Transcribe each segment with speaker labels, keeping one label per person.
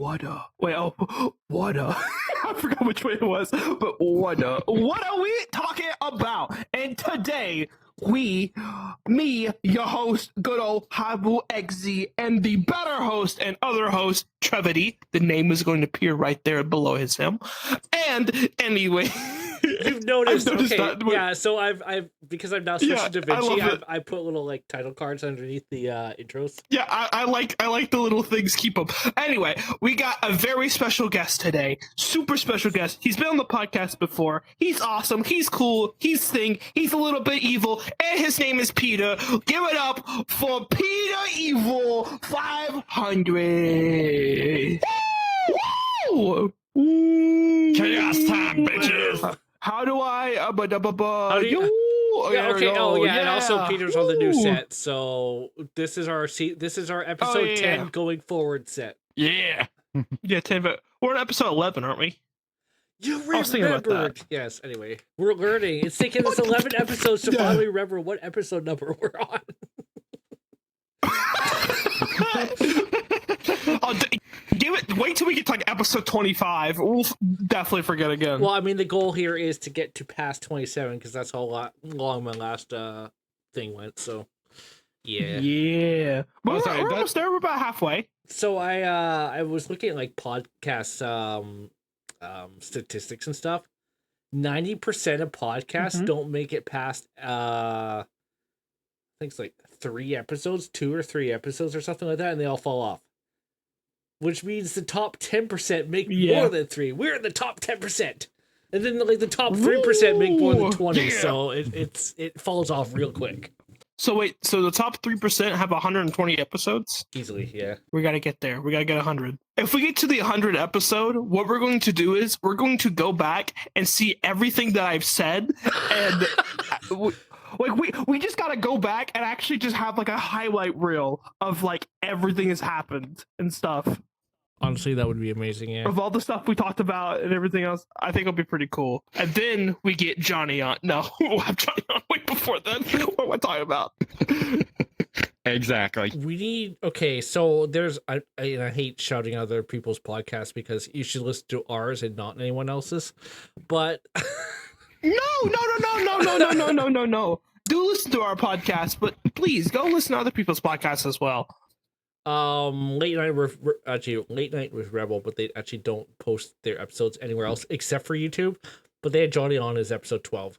Speaker 1: I forgot which way it was, but what are we talking about? And today, me, your host, good old Habu XZ, and the better host and other host, Trevady, the name is going to appear right there below his name. And anyway...
Speaker 2: You've noticed, okay,
Speaker 1: that,
Speaker 2: yeah, so I've because I've now switched to DaVinci, I put little like title cards underneath the intros.
Speaker 1: Yeah, I like the little things, keep them. Anyway, we got a very special guest today, super special guest. He's been on the podcast before. He's awesome, he's cool, he's he's a little bit evil, and his name is Peter. Give it up for PeterEvil500. Woo!
Speaker 3: Chaos time, bitches.
Speaker 1: How do I?
Speaker 2: How do you? Yeah, okay. Oh, yeah. And also, Peter's on the new set, so this is our episode 10 going forward set.
Speaker 3: Yeah,
Speaker 1: yeah, 10. But we're on episode 11, aren't we?
Speaker 2: You remembered. Yes. Anyway, we're learning. It's taken us 11 episodes to finally remember what episode number we're on.
Speaker 1: Wait till we get to like episode 25. We'll definitely forget again.
Speaker 2: Well, I mean, the goal here is to get to past 27 because that's how long my last thing went. So, yeah.
Speaker 1: But we're almost there. We're about halfway.
Speaker 2: So I was looking at like podcast statistics and stuff. 90% of podcasts don't make it past I think it's like 3 episodes, 2 or 3 episodes or something like that, and they all fall off. Which means the top 10% make more than 3. We're in the top 10%. And then like the top 3% make more than 20, so it falls off real quick.
Speaker 1: So wait, so the top 3% have 120 episodes?
Speaker 2: Easily, yeah.
Speaker 1: We gotta get there. We gotta get 100. If we get to the 100 episode, what we're going to do is we're going to go back and see everything that I've said, and like we just gotta go back and actually just have like a highlight reel of like everything has happened and stuff.
Speaker 2: Honestly, that would be amazing, yeah.
Speaker 1: Of all the stuff we talked about and everything else, I think it'll be pretty cool. And then we get Johnny on. No, we'll have Johnny on way before then. What am I talking about?
Speaker 3: Exactly.
Speaker 2: We need... Okay, so there's... I hate shouting other people's podcasts because you should listen to ours and not anyone else's. But...
Speaker 1: No. Do listen to our podcast, but please go listen to other people's podcasts as well.
Speaker 2: Late night with Rebel, but they actually don't post their episodes anywhere else except for YouTube. But they had Johnny on his episode 12.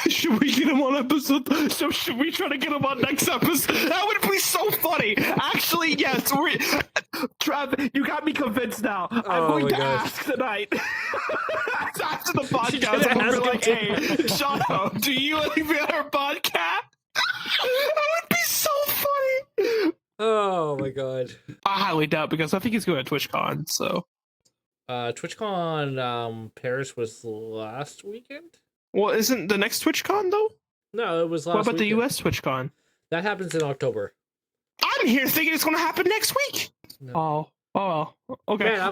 Speaker 1: Should we get him on episode? So should we try to get him on next episode? That would be so funny. Actually, yes. Trev, you got me convinced now. I'm going to ask tonight. After the podcast, I'm going to be like, hey, Shadow, do you have any other podcast? That would be so funny.
Speaker 2: Oh my god.
Speaker 1: I highly doubt because I think he's going to TwitchCon, so.
Speaker 2: TwitchCon Paris was last weekend?
Speaker 1: Well, isn't the next TwitchCon though?
Speaker 2: No, it was last
Speaker 1: What about
Speaker 2: weekend.
Speaker 1: the US TwitchCon?
Speaker 2: That happens in October.
Speaker 1: I'm here thinking it's going to happen next week.
Speaker 2: No.
Speaker 1: Oh, okay.
Speaker 2: Man, I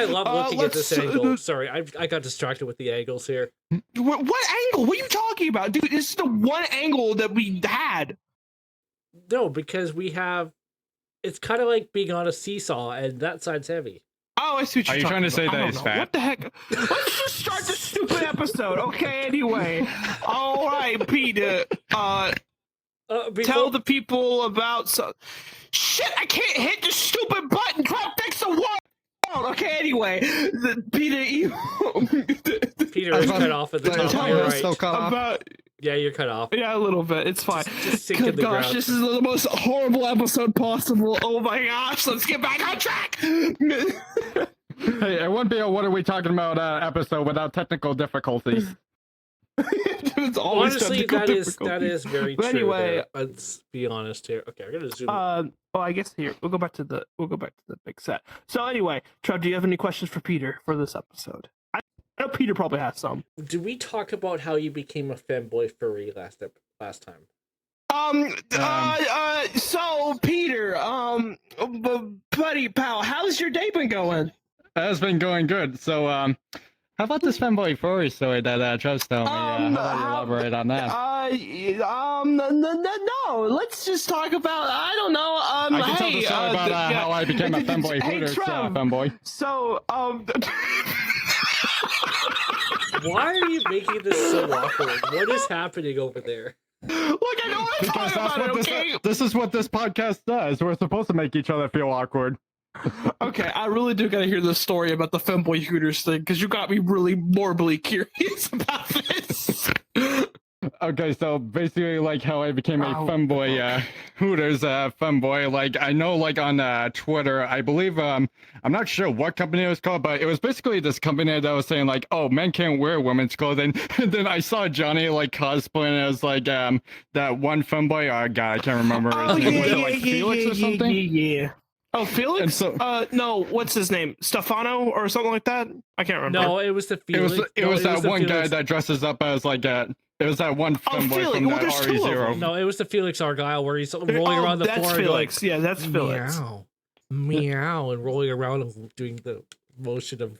Speaker 2: love looking at this angle. Sorry, I got distracted with the angles here.
Speaker 1: What angle? What are you talking about? Dude, this is the one angle that we had.
Speaker 2: No, because we have... It's kind of like being on a seesaw, and that side's heavy.
Speaker 1: Oh, I see what you're
Speaker 3: Are you trying to say that he's fat?
Speaker 1: What the heck? Let's just start this stupid episode, okay? Anyway. All right, Peter. Tell the people about... Shit, I can't hit the stupid button. Try to fix the world. Okay, anyway. Peter
Speaker 2: is cut off at the top. You're right.
Speaker 3: Still cut off?
Speaker 2: Yeah, you're cut off.
Speaker 1: Yeah, a little bit. It's fine.
Speaker 2: Just sink in the ground.
Speaker 1: This is the most horrible episode possible. Oh my gosh, let's get back on track.
Speaker 3: Hey, it wouldn't be a "What are we talking about" episode without technical difficulties.
Speaker 2: Honestly, that is very true.
Speaker 1: Anyway,
Speaker 2: let's be honest here. Okay, I'm gonna zoom.
Speaker 1: I guess here we'll go back to the big set. So anyway, Trev, do you have any questions for Peter for this episode? I know Peter probably has some.
Speaker 2: Did we talk about how you became a femboy furry last time?
Speaker 1: So Peter, buddy pal, how's your day been going?
Speaker 3: It's been going good. So, How about this femboy furry story that Trev's telling me? How about you elaborate on that?
Speaker 1: No. Let's just talk about. I don't know.
Speaker 3: I can tell the story about how I became a femboy Hooters femboy.
Speaker 1: So,
Speaker 2: Why are you making this so awkward? What is happening over there?
Speaker 1: Look, I don't want to talk about it, okay?
Speaker 3: This is what this podcast does. We're supposed to make each other feel awkward.
Speaker 1: Okay, I really do gotta hear the story about the femboy Hooters thing, because you got me really morbidly curious about this.
Speaker 3: Okay, so basically, like how I became a femboy, Hooters femboy. Like I know, like on Twitter, I believe I'm not sure what company it was called, but it was basically this company that was saying like, oh, men can't wear women's clothing. And then I saw Johnny like cosplaying as like that one femboy. Oh god, I can't remember his name. Was it like Felix or something?
Speaker 1: Yeah. Oh, Felix?
Speaker 3: And so,
Speaker 1: no, what's his name? Stefano or something like that? I can't remember.
Speaker 2: No, it was the Felix.
Speaker 3: It was that one guy that dresses up as like a. It was that one femboy from that RE0.
Speaker 2: No, it was the Felix Argyle where he's rolling around the floor.
Speaker 1: Felix.
Speaker 2: Like,
Speaker 1: yeah, that's Felix.
Speaker 2: Meow, and rolling around and doing the motion of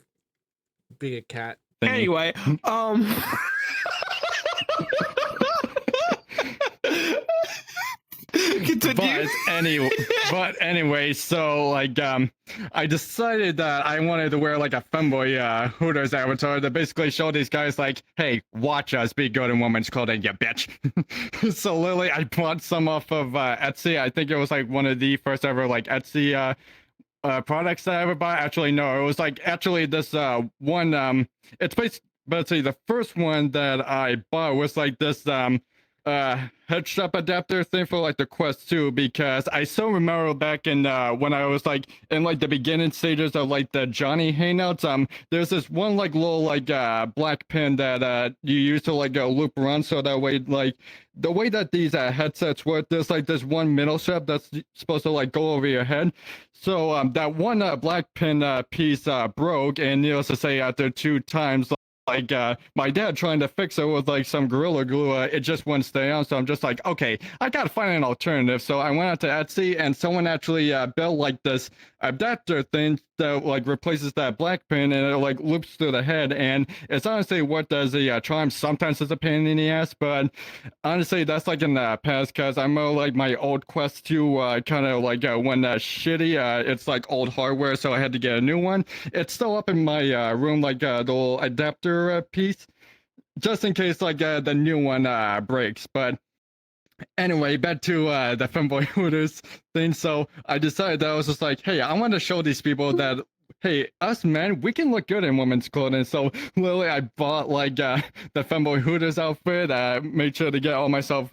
Speaker 2: being a cat.
Speaker 1: Anyway, Continue.
Speaker 3: But anyway, so like I decided that I wanted to wear like a femboy Hooters avatar to basically show these guys like, hey, watch us be good in women's clothing, you bitch. So literally, I bought some off of Etsy. I think it was like one of the first ever like Etsy products that I ever bought. Actually, no, it was like actually this one. It's basically, but let's see, the first one that I bought was like this head strap adapter thing for like the Quest 2, because I still remember back in when I was like in like the beginning stages of like the Johnny hangouts, there's this one like little like black pin that you use to like loop around, so that way like the way that these headsets work, there's like this one middle strap that's supposed to like go over your head. So that one black pin piece broke, and needless to say, after 2 times like my dad trying to fix it with like some Gorilla Glue, it just wouldn't stay on. So I'm just like, okay, I gotta find an alternative. So I went out to Etsy, and someone actually built like this adapter thing that like replaces that black pin, and it like loops through the head, and it's honestly what does the charm. Sometimes it's a pain in the ass, but honestly that's like in the past, because I'm like my old Quest 2 kind of like went shitty. It's like old hardware, so I had to get a new one. It's still up in my room, like the little adapter piece, just in case like the new one breaks. But anyway, back to the femboy Hooters thing. So I decided that I was just like, hey, I want to show these people that, hey, us men, we can look good in women's clothing. So literally, I bought like the femboy Hooters outfit, made sure to get all myself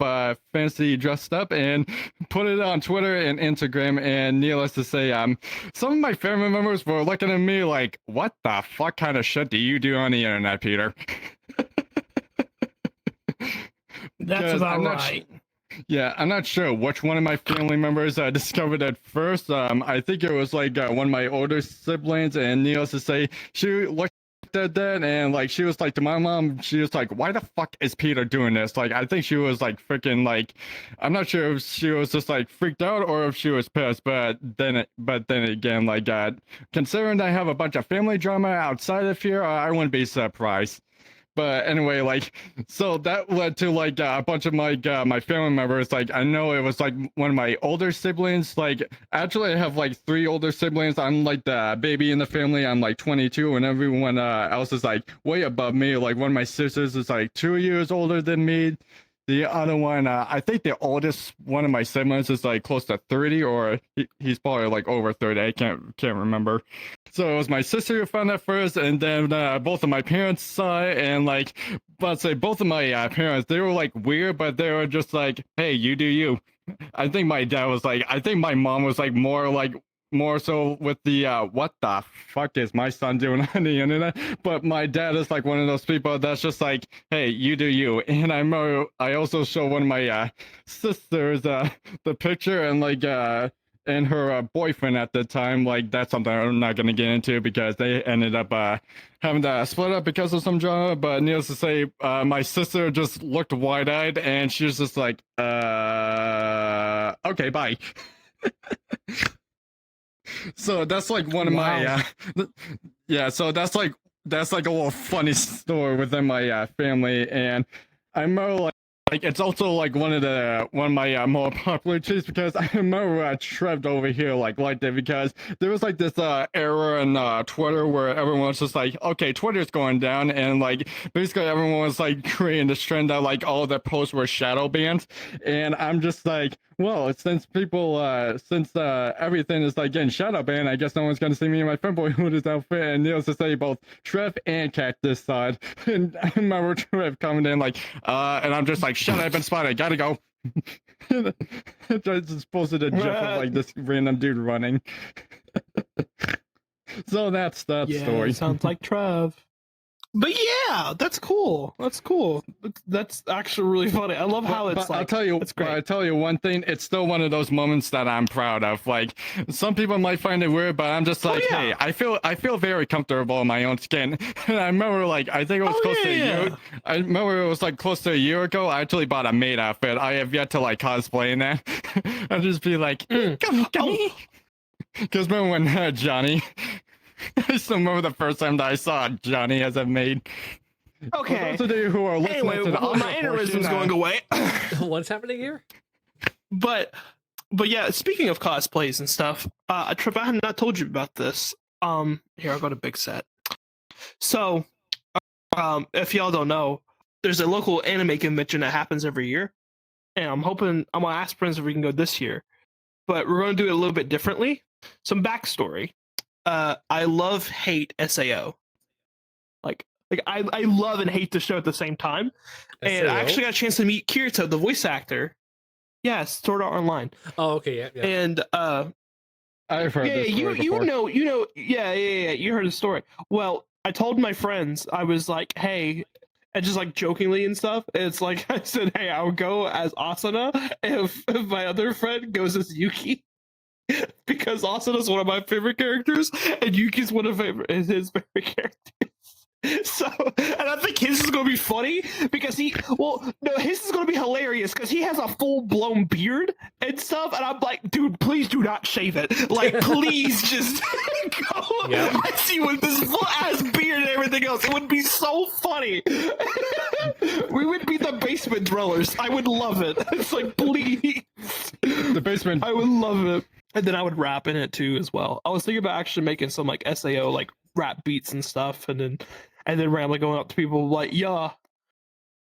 Speaker 3: fancy dressed up, and put it on Twitter and Instagram. And needless to say, some of my family members were looking at me like, what the fuck kind of shit do you do on the internet, Peter?
Speaker 1: That's about right.
Speaker 3: Yeah, I'm not sure which one of my family members discovered it first. I think it was like one of my older siblings, and needless to say, she looked at that and like she was like to my mom, she was like, why the fuck is Peter doing this? Like I think she was like freaking like, I'm not sure if she was just like freaked out or if she was pissed, but then again, like considering I have a bunch of family drama outside of here, I wouldn't be surprised. But anyway, like, so that led to like a bunch of my my family members. Like, I know it was like one of my older siblings. Like, actually, I have like 3 older siblings. I'm like the baby in the family. I'm like 22, and everyone else is like way above me. Like, one of my sisters is like 2 years older than me. The other one, I think the oldest one of my siblings is like close to 30, or he's probably like over 30. I can't remember. So it was my sister who found that first, and then both of my parents saw it, and like, let's say both of my parents, they were like weird, but they were just like, hey, you do you. I think my dad was like, I think my mom was like more so with the what the fuck is my son doing on the internet. But my dad is like one of those people that's just like, hey, you do you. And I also show one of my sisters the picture, and like and her boyfriend at the time, like that's something I'm not gonna get into because they ended up having to split up because of some drama. But needless to say, my sister just looked wide-eyed, and she was just like, okay, bye. So that's like one of my yeah, so that's like that's like a little funny story within my family, and I remember like it's also like one of my more popular tweets because I remember Trev over here liked it because there was like this era in Twitter where everyone was just like, okay, Twitter's going down, and like basically everyone was like creating this trend that like all their posts were shadow banned, and I'm just like, well, since everything is like getting shadow banned, I guess no one's gonna see me in my fanboy hooders outfit. And needless to say, both Trev and Cactus side. And I remember Trev coming in like, and I'm just like, shut up and spotted, gotta go. Just posted a gif of like this random dude running. So that's that story.
Speaker 1: Sounds like Trev. But yeah, that's cool. That's cool. That's actually really funny. I love how it's like.
Speaker 3: I'll tell you,
Speaker 1: it's great.
Speaker 3: I'll tell you one thing. It's still one of those moments that I'm proud of. Like some people might find it weird, but I'm just like, hey, I feel very comfortable in my own skin. And I remember, like, I think it was close to a year. I remember it was like close to a year ago. I actually bought a maid outfit. I have yet to like cosplay in that. I'll just be like, gummy. Because remember when Johnny. I still remember the first time that I saw Johnny as a maid.
Speaker 1: Okay.
Speaker 3: For those of you who are listening to the
Speaker 1: my aneurysm's going away.
Speaker 2: What's happening here?
Speaker 1: But yeah, speaking of cosplays and stuff, Trev, I have not told you about this. Here, I'll go to Big Set. So, if y'all don't know, there's a local anime convention that happens every year, and I'm gonna ask friends if we can go this year, but we're gonna do it a little bit differently. Some backstory. I hate SAO. Like I love and hate the show at the same time. And I actually got a chance to meet Kirito, the voice actor. Yes, Sword Art Online.
Speaker 2: Oh, okay, yeah.
Speaker 1: And
Speaker 3: I've heard this story before.
Speaker 1: You heard the story. Well, I told my friends, I was like, hey, and just like jokingly and stuff. It's like I said, hey, I would go as Asuna if my other friend goes as Yuki. Because Asuna's one of my favorite characters, and Yuki's his favorite characters. So, and I think his is gonna be funny because his is gonna be hilarious because he has a full-blown beard and stuff, and I'm like, dude, please do not shave it. Like, please just go. Yep. I see with this full-ass beard and everything else. It would be so funny. We would be the basement dwellers. I would love it. It's like, please.
Speaker 3: The basement.
Speaker 1: I would love it. And then I would rap in it too as well. I was thinking about actually making some like SAO like rap beats and stuff, and then randomly going up to people like, yeah,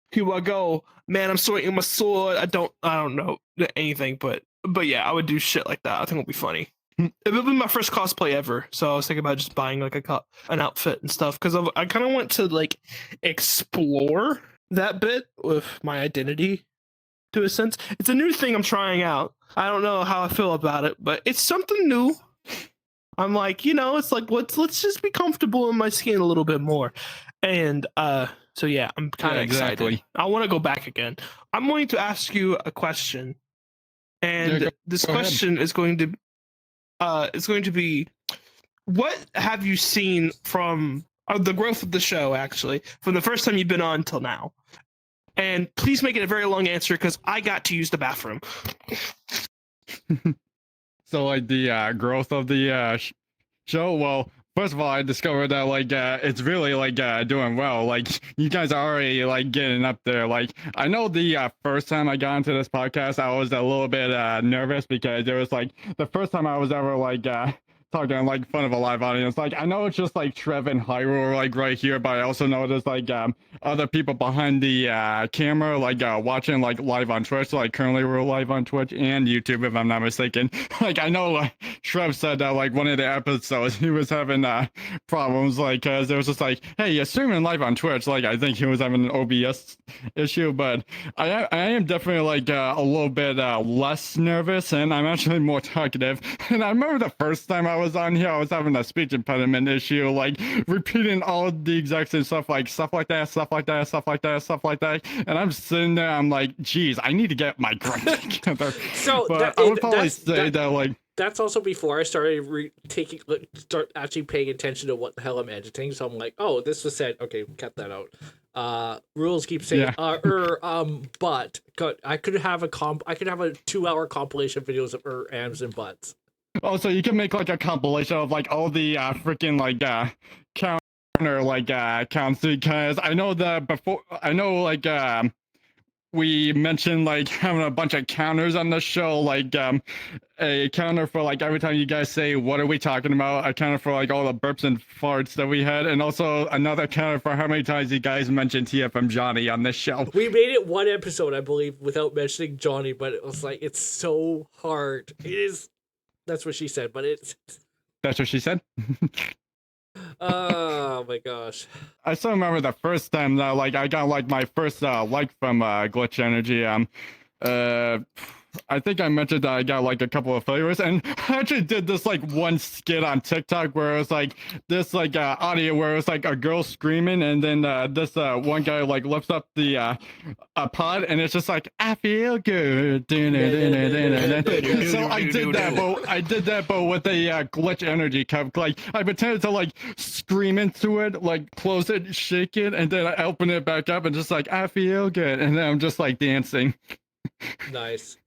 Speaker 1: here I go, man, I'm swinging my sword. I don't know anything, but yeah, I would do shit like that. I think it'll be funny. It would be my first cosplay ever, so I was thinking about just buying like an outfit and stuff because I kind of want to like explore that bit with my identity. To a sense, it's a new thing I'm trying out. I don't know how I feel about it, but it's something new. I'm like, it's like let's just be comfortable in my skin a little bit more, and so yeah, I'm kind of excited. I want to go back again. I'm going to ask you a question, and this question is going to be, what have you seen from the growth of the show? Actually, from the first time you've been on till now. And please make it a very long answer because I got to use the bathroom.
Speaker 3: So, like, the growth of the show, well, first of all, I discovered that, like, it's really, like, doing well. Like, you guys are already, like, getting up there. Like, I know the first time I got into this podcast, I was a little bit nervous because it was, like, the first time I was ever, like, talking like front of a live audience. Like, I know it's just like Trev and Hyrule like right here, but I also know there's like other people behind the camera like watching like live on Twitch. Like currently we're live on Twitch and YouTube if I'm not mistaken. Like I know Trev said that like one of the episodes he was having problems like cause it was just like, hey, you're streaming live on Twitch. Like I think he was having an OBS issue, but I am definitely like a little bit less nervous and I'm actually more talkative. And I remember the first time I was on here, I was having a speech impediment issue, like repeating all of the exact same stuff, like stuff like that, stuff like that, stuff like that, stuff like that. And I'm sitting there, I'm like, geez, I need to get my grind together.
Speaker 2: So
Speaker 3: but I would probably say that like
Speaker 2: that's also before I started start actually paying attention to what the hell I'm editing. So I'm like, oh, this was said. Okay, cut that out. Rules keep saying, but I could have a 2-hour compilation videos of ams and buts.
Speaker 3: Oh, so you can make like a compilation of like all the freaking like count counter counts, because I know that before we mentioned having a bunch of counters on the show, a counter for every time you guys say what are we talking about, a counter for all the burps and farts that we had, and also another counter for how many times you guys mentioned TFM Johnny on this show.
Speaker 2: We made it one episode, I believe, without mentioning Johnny, but it was it's so hard. It is. That's what she said, but it's.
Speaker 3: That's what she said.
Speaker 2: Oh my gosh.
Speaker 3: I still remember the first time that I got my first like from Glitch Energy. I think I mentioned that I got a couple of flavors, and I actually did this one skit on TikTok where it was this audio where it was a girl screaming, and then this one guy lifts up the a pod, and it's just I feel good. So I did that, but with a Glitch Energy cup. I pretended to scream into it, close it, shake it, and then I open it back up and just I feel good, and then I'm just dancing.
Speaker 2: Nice.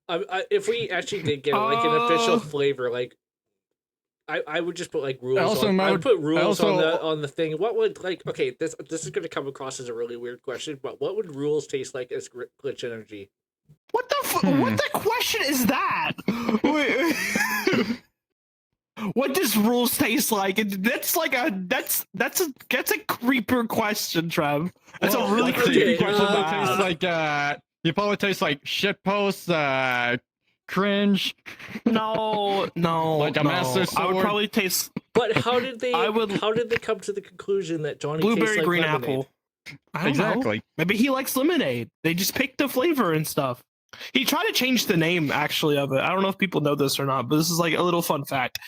Speaker 2: If we actually did get an official flavor, I would just put rules on. I would put rules on the thing. What would okay? This is going to come across as a really weird question, but what would rules taste like as Glitch Energy?
Speaker 1: What the what the question is that? Wait. What does rules taste like? That's that's a creeper question, Trev. That's a really creepy question.
Speaker 3: You probably taste shit posts, cringe.
Speaker 1: No.
Speaker 3: A master sword.
Speaker 1: I would probably taste.
Speaker 2: But how did they? How did they come to the conclusion that Johnny
Speaker 1: blueberry
Speaker 2: tastes
Speaker 1: green
Speaker 2: lemonade?
Speaker 1: apple? I don't
Speaker 3: Exactly.
Speaker 1: know. Maybe he likes lemonade. They just picked the flavor and stuff. He tried to change the name actually of it. I don't know if people know this or not, but this is a little fun fact.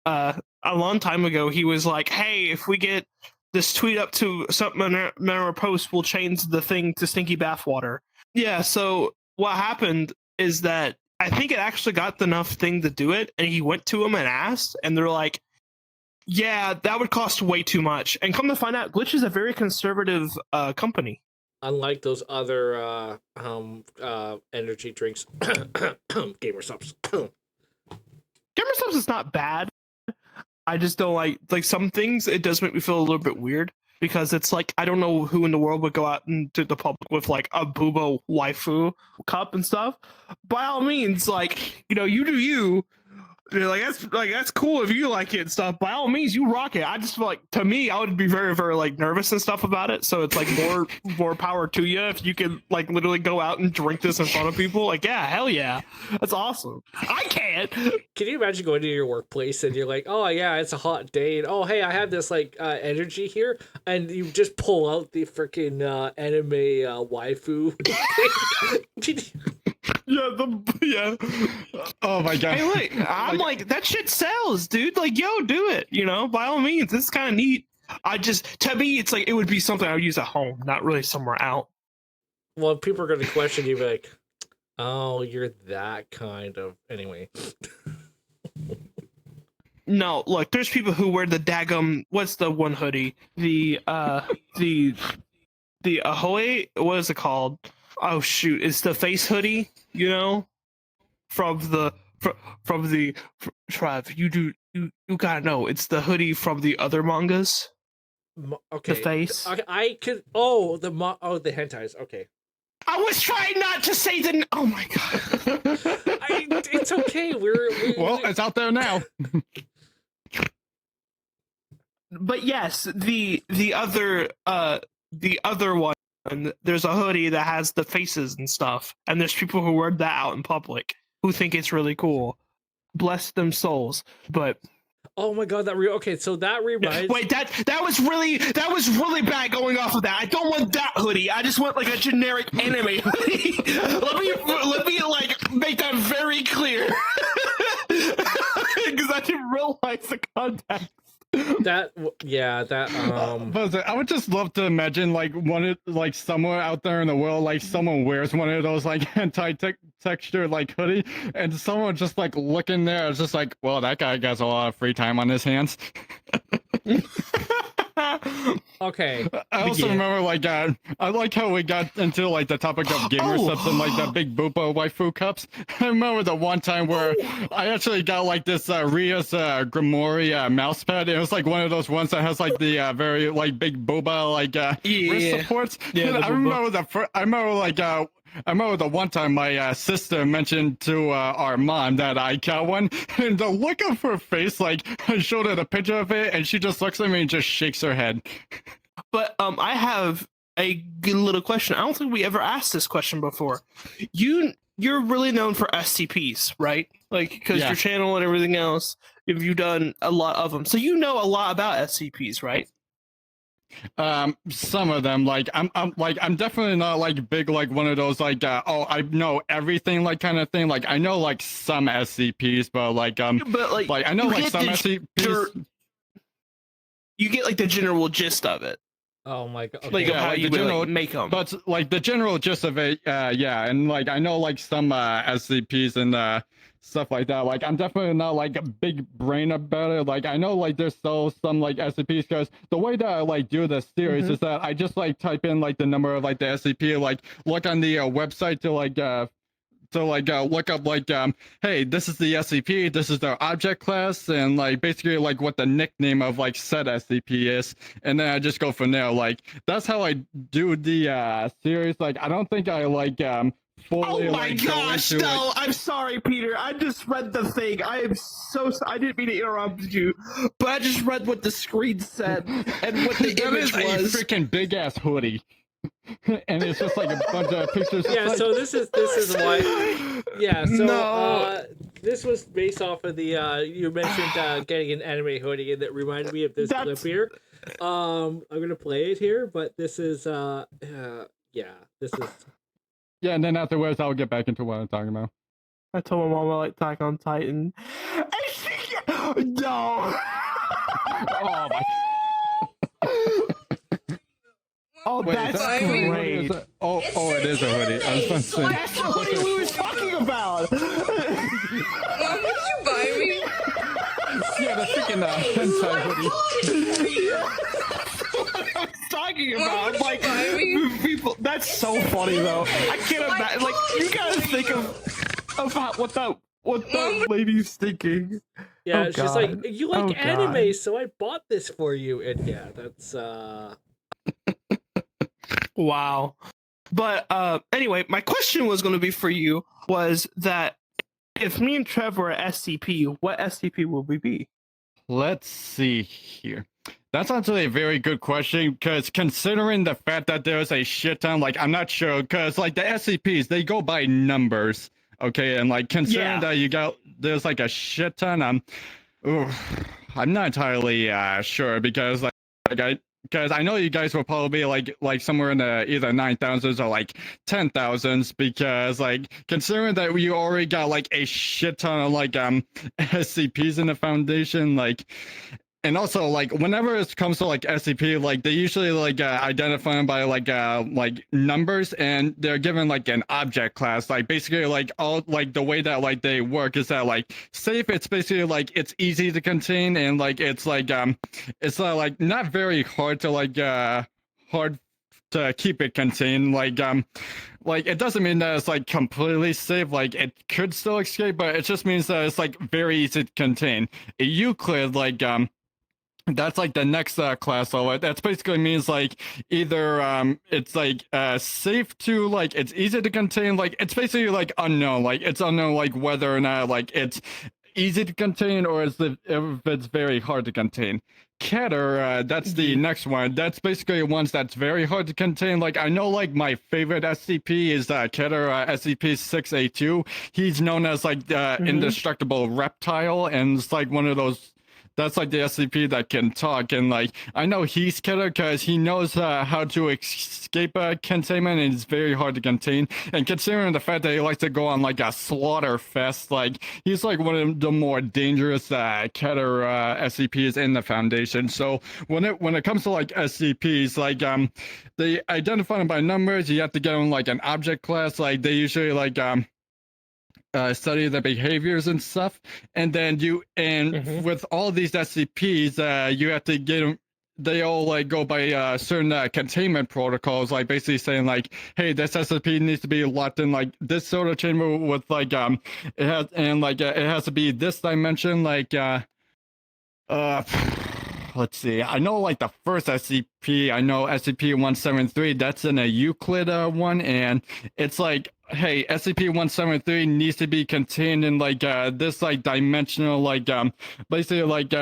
Speaker 1: A long time ago, he was like, "Hey, if we get this tweet up to something in our post, we'll change the thing to stinky bathwater." Yeah, so what happened is that I think it actually got enough thing to do it, and he went to them and asked, and they're like, yeah, that would cost way too much. And come to find out, Glitch is a very conservative company.
Speaker 2: Unlike those other energy drinks, Gamer Subs.
Speaker 1: Gamer Subs is not bad. I just don't like some things. It does make me feel a little bit weird. Because it's I don't know who in the world would go out into the public with a Boobo waifu cup and stuff. By all means, you do you. That's cool if you like it and stuff. By all means, you rock it. I just feel to me, I would be very, very nervous and stuff about it. So it's more power to you if you can literally go out and drink this in front of people. Yeah, hell yeah, that's awesome. I can't.
Speaker 2: Can you imagine going to your workplace and you're oh yeah, it's a hot day, and oh hey, I have this energy here, and you just pull out the freaking anime waifu.
Speaker 1: Yeah.
Speaker 3: Oh my god.
Speaker 1: Hey, look, I'm that shit sells, dude. Yo, do it. By all means, this is kind of neat. To me, it's it would be something I would use at home, not really somewhere out.
Speaker 2: Well, people are going to question you, like, oh, you're that kind of. Anyway.
Speaker 1: No, look, there's people who wear the daggum. What's the one hoodie? The Ahoy. What is it called? Oh shoot! It's the face hoodie. From the Trev. You gotta know. It's the hoodie from the other mangas.
Speaker 2: Okay.
Speaker 1: The face.
Speaker 2: I could. Oh, the hentais. Okay.
Speaker 1: I was trying not to say the. Oh my god.
Speaker 2: It's okay.
Speaker 3: Well, it's out there now.
Speaker 1: But yes, the other one. And there's a hoodie that has the faces and stuff, and there's people who wear that out in public who think it's really cool. Bless them souls. But
Speaker 2: oh my god, okay, so that reminds.
Speaker 1: Wait, that was really bad going off of that. I don't want that hoodie. I just want a generic anime hoodie. let me make that very clear, because I didn't realize the context.
Speaker 2: That
Speaker 3: I would just love to imagine somewhere out there in the world, someone wears one of those anti-texture hoodie, and someone just looking there is just well, that guy has a lot of free time on his hands.
Speaker 2: Okay.
Speaker 3: I also
Speaker 2: begin.
Speaker 3: remember, like, I like how we got into, like, the topic of gamer subs and, like, the big Boopa waifu cups. I remember the one time where I actually got, like, this Ria's Grimoire mouse pad. It was, like, one of those ones that has, like, the very, like, big Booba, like, wrist supports.
Speaker 1: Yeah,
Speaker 3: And
Speaker 1: the
Speaker 3: I
Speaker 1: Booba.
Speaker 3: remember I remember the one time my sister mentioned to our mom that I got one, and the look of her face, like, I showed her the picture of it, and she just looks at me and just shakes her head.
Speaker 1: But I have a good little question. I don't think we ever asked this question before. You're really known for SCPs, right? Like, because
Speaker 3: Yeah.
Speaker 1: your channel and everything else, you've done a lot of them, so you know a lot about SCPs, right?
Speaker 3: Some of them, like, I'm definitely not like big, like one of those, like, oh, I know everything, like, kind of thing. Like, I know, like, some SCPs, but like,
Speaker 1: But like,
Speaker 3: I know,
Speaker 1: you
Speaker 3: like,
Speaker 1: get
Speaker 3: some
Speaker 1: the
Speaker 3: SCPs.
Speaker 1: you get like the general gist of it,
Speaker 2: Oh my god. Okay.
Speaker 1: like of
Speaker 3: Yeah,
Speaker 1: how
Speaker 3: like
Speaker 1: you
Speaker 3: the
Speaker 1: would
Speaker 3: general,
Speaker 1: like, make them.
Speaker 3: but like the general gist of it, yeah, and like I know like some SCPs and stuff like that. Like, I'm definitely not like a big brain about it. Like, I know like there's still some like SCPs, because the way that I like do this series is that I just like type in like the number of like the SCP, like look on the website to like look up like hey, this is the SCP, this is their object class, and like basically like what the nickname of like said SCP is, and then I just go from there. Like, that's how I do the series. Like, I don't think I like fully,
Speaker 1: Oh my
Speaker 3: like, go
Speaker 1: gosh,
Speaker 3: into,
Speaker 1: no!
Speaker 3: like,
Speaker 1: I'm sorry, Peter. I just read the thing. I am so I didn't mean to interrupt you, but I just read what the screen said and what the
Speaker 3: that
Speaker 1: image
Speaker 3: is a
Speaker 1: was.
Speaker 3: freaking big ass hoodie. And it's just like a bunch of pictures.
Speaker 2: Yeah,
Speaker 3: like,
Speaker 2: so this is why. Yeah, so
Speaker 1: No.
Speaker 2: this was based off of the you mentioned getting an anime hoodie, and that reminded me of this clip
Speaker 1: That's-
Speaker 2: here. I'm gonna play it here, but this is yeah, this is
Speaker 3: yeah, and then afterwards I'll get back into what I'm talking about.
Speaker 1: I told my mom I like Attack on Titan. And she, no.
Speaker 3: Oh my.
Speaker 1: Oh,
Speaker 3: Wait,
Speaker 1: that's
Speaker 3: is that a hoodie?
Speaker 1: great.
Speaker 3: Is that- oh, it is a hoodie. I was about to say.
Speaker 1: That's the hoodie we were talking about.
Speaker 4: Mom, did you buy me?
Speaker 3: Yeah, the freaking hentai hoodie.
Speaker 1: What I was talking about.
Speaker 4: Mom,
Speaker 1: I'm
Speaker 4: did
Speaker 1: like,
Speaker 4: you buy me?
Speaker 1: people. That's so funny though. I can't imagine. Like, you gotta think of what that lady's thinking.
Speaker 2: yeah.
Speaker 1: Oh,
Speaker 2: It's just like,
Speaker 1: God.
Speaker 2: you like
Speaker 1: Oh,
Speaker 2: anime,
Speaker 1: God.
Speaker 2: so I bought this for you, and yeah, that's
Speaker 1: Wow. But anyway, my question was going to be for you was that if me and Trev were at SCP, what SCP would we be?
Speaker 3: Let's see here. That's actually a very good question, because considering the fact that there's a shit ton, like, I'm not sure, because like the SCPs, they go by numbers, okay, and like considering that there's like a shit ton, I'm not entirely sure, because because I know you guys will probably be like somewhere in the either 9,000s or like 10,000s, because like considering that we already got like a shit ton of like SCPs in the Foundation, like, and also like whenever it comes to like SCP, like they usually like identify them by like numbers, and they're given like an object class. Like basically like all like the way that like they work is that like safe, it's basically like it's easy to contain, and like it's like like not very hard to hard to keep it contained. Like it doesn't mean that it's like completely safe, like it could still escape, but it just means that it's like very easy to contain. A Euclid, like that's like the next class level. That's basically means like either it's like safe to, like it's easy to contain, like it's basically like unknown, like it's unknown like whether or not like it's easy to contain or if it's very hard to contain. Keter, that's the next one. That's basically ones that's very hard to contain. Like I know like my favorite SCP is Keter SCP-6A2. He's known as like the indestructible reptile, and it's like one of those. That's like the SCP that can talk, and like I know he's killer because he knows how to escape containment, and it's very hard to contain. And considering the fact that he likes to go on like a slaughter fest, like he's like one of the more dangerous killer SCPs in the Foundation. So when it comes to like SCPs, like they identify them by numbers. You have to get them like an object class. Like they usually like study the behaviors and stuff, and then with all these SCPs, you have to get them. they all like go by certain containment protocols, like basically saying like, hey, this SCP needs to be locked in like this sort of chamber with like it has and like it has to be this dimension, like let's see. I know like the first SCP, I know SCP-173, that's in a Euclid one, and it's like, hey, SCP-173 needs to be contained in like this like dimensional like basically like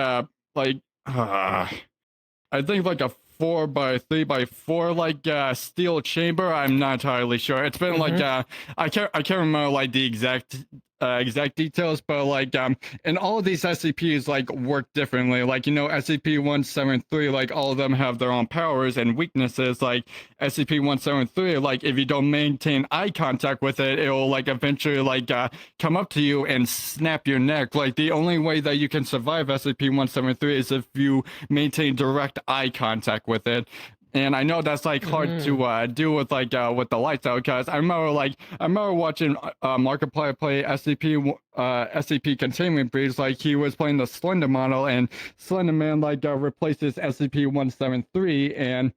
Speaker 3: I think like a 4x3x4 like steel chamber. I'm not entirely sure. It's been like I can't remember like the exact details, but like and all of these SCPs like work differently. Like, you know, SCP-173, like all of them have their own powers and weaknesses. Like SCP-173, like if you don't maintain eye contact with it, it will like eventually like come up to you and snap your neck. Like the only way that you can survive SCP-173 is if you maintain direct eye contact with it. And I know that's like hard to do with like with the lights out, because I remember watching Markiplier play SCP Containment Breach. Like he was playing the Slender model, and Slender Man like replaces SCP-173, and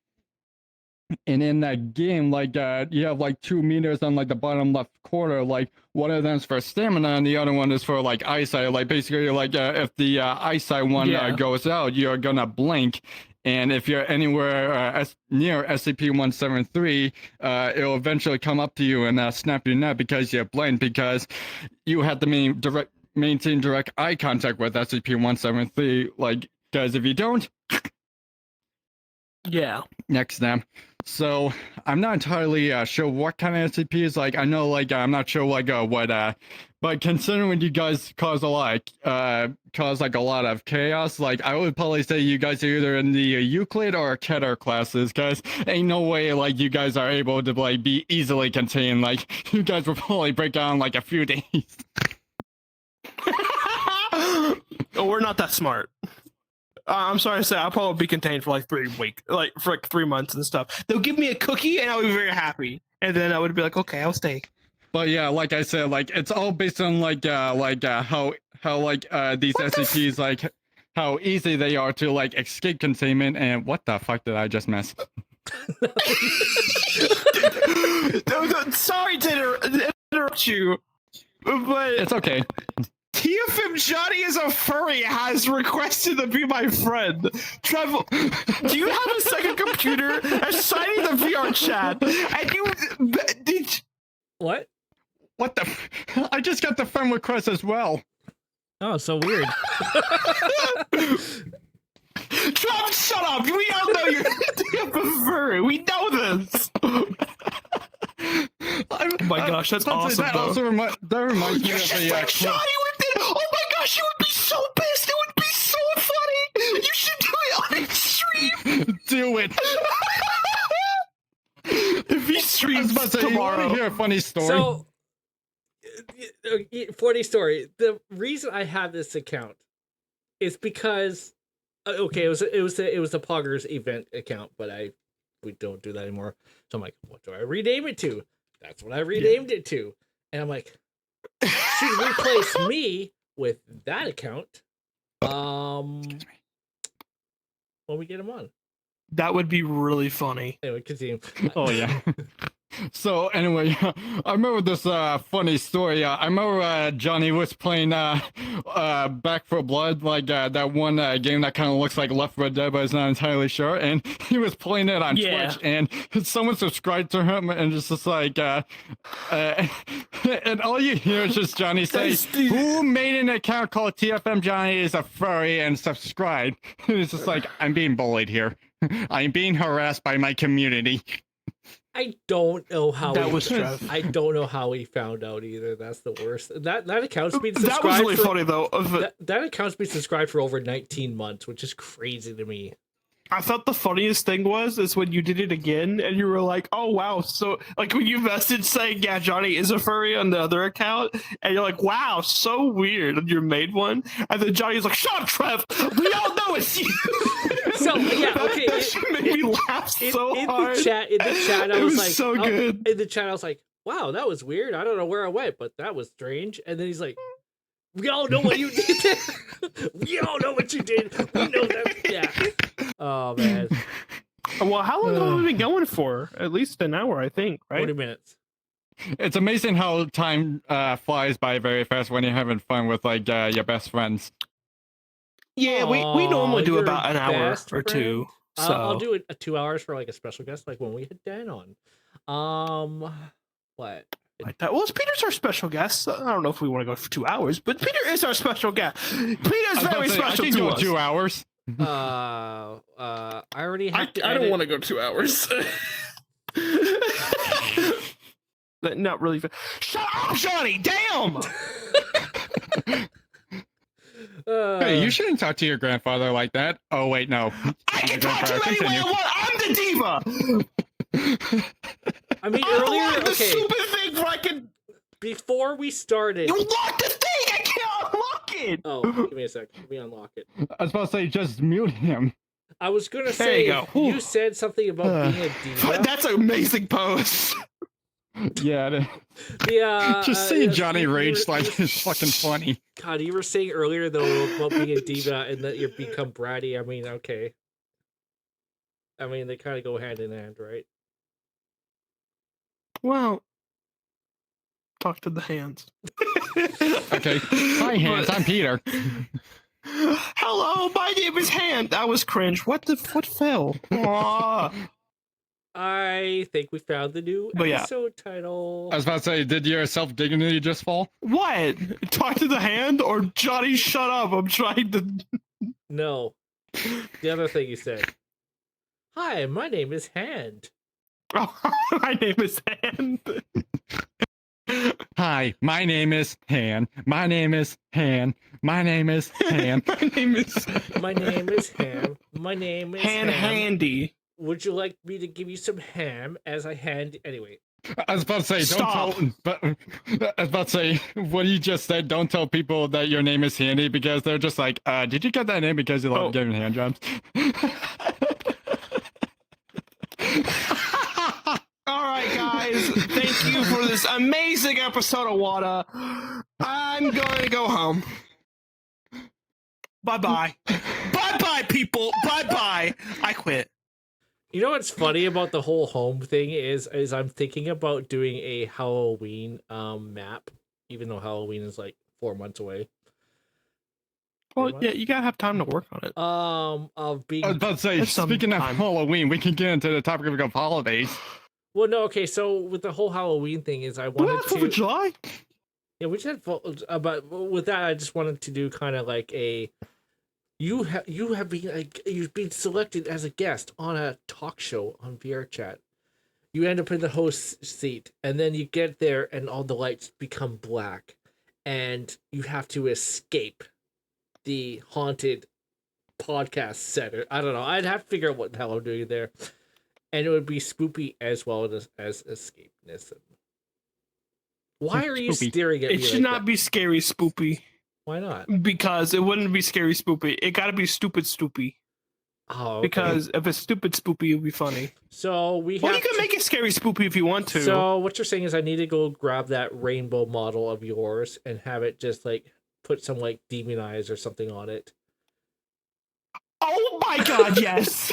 Speaker 3: in that game, like you have like 2 meters on like the bottom left corner. Like one of them is for stamina, and the other one is for like eyesight. Like basically, like if the eyesight one goes out, you're gonna blink. And if you're anywhere near SCP-173, it'll eventually come up to you and snap your neck because you're blind, because you have to maintain direct eye contact with SCP-173. Like, because if you don't, next them. So I'm not entirely sure what kind of SCPs. Like I know, like I'm not sure like what but considering you guys cause like a lot of chaos, like I would probably say you guys are either in the Euclid or Keter classes, because ain't no way like you guys are able to like be easily contained. Like you guys will probably break down like a few days.
Speaker 1: Oh, we're not that smart. I'm sorry to say, I'll probably be contained for like 3 months and stuff. They'll give me a cookie and I'll be very happy, and then I would be like, okay, I'll stay.
Speaker 3: But yeah, like I said, like it's all based on like how like these SCPs, like how easy they are to like escape containment. And what the fuck did I just miss?
Speaker 1: Sorry to interrupt you, but
Speaker 3: it's okay.
Speaker 1: TFM Johnny is a furry has requested to be my friend. Trevor, do you have a second computer? Assigning the VR chat, and you did.
Speaker 2: What?
Speaker 3: What the? I just got the friend request as well.
Speaker 2: Oh, so weird.
Speaker 1: Trevor, shut up! We all know you're a furry. We know this. Oh my gosh, that's awesome.
Speaker 3: That also reminds me of a
Speaker 1: Johnny with it. Oh my gosh, you would be so pissed. It would be so funny. You should do it on stream.
Speaker 3: Do it.
Speaker 1: If he streams tomorrow.
Speaker 3: You want to hear a funny story?
Speaker 2: So, funny story. The reason I have this account is because, okay, it was the Poggers event account, but we don't do that anymore. So I'm like, what do I rename it to? That's what I renamed it to. And I'm like, should replace me with that account. When we get him on.
Speaker 1: That would be really funny.
Speaker 2: Anyway, continue.
Speaker 3: Oh yeah. So anyway, I remember this funny story. I remember Johnny was playing Back 4 Blood, like that one game that kind of looks like Left 4 Dead, but it's not entirely sure. And he was playing it on Twitch, and someone subscribed to him, and just like, and all you hear is just Johnny say, "Who made an account called TFM Johnny is a furry and subscribe?" And it's just like, I'm being bullied here. I'm being harassed by my community.
Speaker 2: I don't know how
Speaker 1: that was Trev.
Speaker 2: I don't know how he found out either. That's the worst. That account's been subscribed.
Speaker 1: That was really funny though.
Speaker 2: That account's been subscribed for over 19 months, which is crazy to me.
Speaker 1: I thought the funniest thing is when you did it again and you were like, oh wow, so like when you messaged saying, yeah, Johnny is a furry on the other account, and you're like, wow, so weird, and you made one, and then Johnny's like, shut up, Trev, we all know it's you.
Speaker 2: So yeah, okay.
Speaker 1: That shit made me laugh so hard.
Speaker 2: In the chat, I was like,
Speaker 1: so good.
Speaker 2: In the chat, I was like, wow, that was weird. I don't know where I went, but that was strange. And then he's like, we all know what you did. We all know what you did. We know that. Yeah. Oh man,
Speaker 1: Well, how long have we been going for? At least an hour, I think, right?
Speaker 2: 40 minutes.
Speaker 3: It's amazing how time flies by very fast when you're having fun with like your best friends.
Speaker 1: Yeah, we normally do
Speaker 2: Your
Speaker 1: about an hour
Speaker 2: best
Speaker 1: or two.
Speaker 2: friend?
Speaker 1: So
Speaker 2: I'll do it 2 hours for like a special guest, like when we had Dan on. What?
Speaker 1: like that. Well, Peter's our special guest. So I don't know if we want to go for 2 hours, but Peter is our special guest. Peter's very special
Speaker 3: I can
Speaker 1: to
Speaker 3: go
Speaker 1: us.
Speaker 3: 2 hours.
Speaker 2: I already have to.
Speaker 1: I don't want to go 2 hours. But not really. Shut up, Johnny! Damn!
Speaker 3: Hey, you shouldn't talk to your grandfather like that. Oh wait, no.
Speaker 1: I can talk to you any way I want. I'm the diva.
Speaker 2: I mean,
Speaker 1: I
Speaker 2: earlier,
Speaker 1: unlocked the
Speaker 2: okay,
Speaker 1: stupid thing where I can.
Speaker 2: before we started.
Speaker 1: You locked the thing. I can't unlock it.
Speaker 2: Oh, give me a sec. Let me unlock it.
Speaker 3: I was about to say just mute him.
Speaker 2: I was gonna
Speaker 1: There
Speaker 2: say
Speaker 1: you go.
Speaker 2: you said something about being a diva.
Speaker 1: That's an amazing post.
Speaker 3: Yeah.
Speaker 2: Yeah,
Speaker 3: Just seeing
Speaker 2: yes,
Speaker 3: Johnny
Speaker 2: you
Speaker 3: rage
Speaker 2: were-
Speaker 3: like is fucking funny.
Speaker 2: God, you were saying earlier though about being a diva and that you become bratty. I mean, okay. I mean, they kind of go hand in hand, right?
Speaker 1: Well, talk to the hands.
Speaker 3: Okay. Hi, hands. I'm Peter.
Speaker 1: Hello, my name is Hand. That was cringe. What fell? Aw.
Speaker 2: I think we found the new
Speaker 1: But yeah.
Speaker 2: episode title.
Speaker 3: I was about to say, did your self-dignity just fall?
Speaker 1: What? Talk to the hand or Johnny? Shut up! I'm trying to.
Speaker 2: No, the other thing you said. Hi, my name is Hand.
Speaker 1: Oh, my name is Hand.
Speaker 3: Hi, my name is Han. My name is Han. My name is Han.
Speaker 1: My name is
Speaker 2: My name is Ham. My name is
Speaker 1: Hand
Speaker 2: Ham.
Speaker 1: Handy.
Speaker 2: Would you like me to give you some ham as I hand? Anyway,
Speaker 3: I was about to say,
Speaker 1: Stop.
Speaker 3: don't tell. But I was about to say, what you just said. Don't tell people that your name is Handy because they're just like, did you get that name because you love
Speaker 1: Oh.
Speaker 3: giving hand jobs?
Speaker 1: All right, guys. Thank you for this amazing episode of Wada. I'm going to go home. Bye bye. Bye bye, people. Bye bye. I quit.
Speaker 2: you know what's funny about the whole home thing is I'm thinking about doing a Halloween map, even though Halloween is like 4 months away.
Speaker 1: Well, yeah, you gotta have time to work on it.
Speaker 2: Of being
Speaker 3: I was about to say,
Speaker 1: That's some
Speaker 3: speaking of
Speaker 1: time.
Speaker 3: Halloween, we can get into the topic of holidays.
Speaker 2: well, no, okay. So with the whole Halloween thing is I
Speaker 1: What
Speaker 2: wanted
Speaker 1: about 4th of
Speaker 2: to.
Speaker 1: July?
Speaker 2: Yeah, we just had. But with that, I just wanted to do kind of like a. You have been like you've been selected as a guest on a talk show on VR Chat. You end up in the host seat, and then you get there, and all the lights become black, and you have to escape the haunted podcast center. I don't know. I'd have to figure out what the hell I'm doing there, and it would be spoopy as well as escapism. Why are you
Speaker 3: Spoopy.
Speaker 2: staring at me?
Speaker 1: It should
Speaker 2: like
Speaker 1: not
Speaker 2: that?
Speaker 1: be scary spoopy.
Speaker 2: Why not?
Speaker 1: Because it wouldn't be scary spoopy. It gotta be stupid spoopy.
Speaker 2: Oh, okay.
Speaker 1: Because if it's stupid spoopy, it would be funny.
Speaker 2: So we have
Speaker 1: Well, you can
Speaker 2: to-
Speaker 1: make it scary spoopy if you want to.
Speaker 2: So what you're saying is I need to go grab that rainbow model of yours and have it just like put some like demon eyes or something on it.
Speaker 1: Oh my god, yes!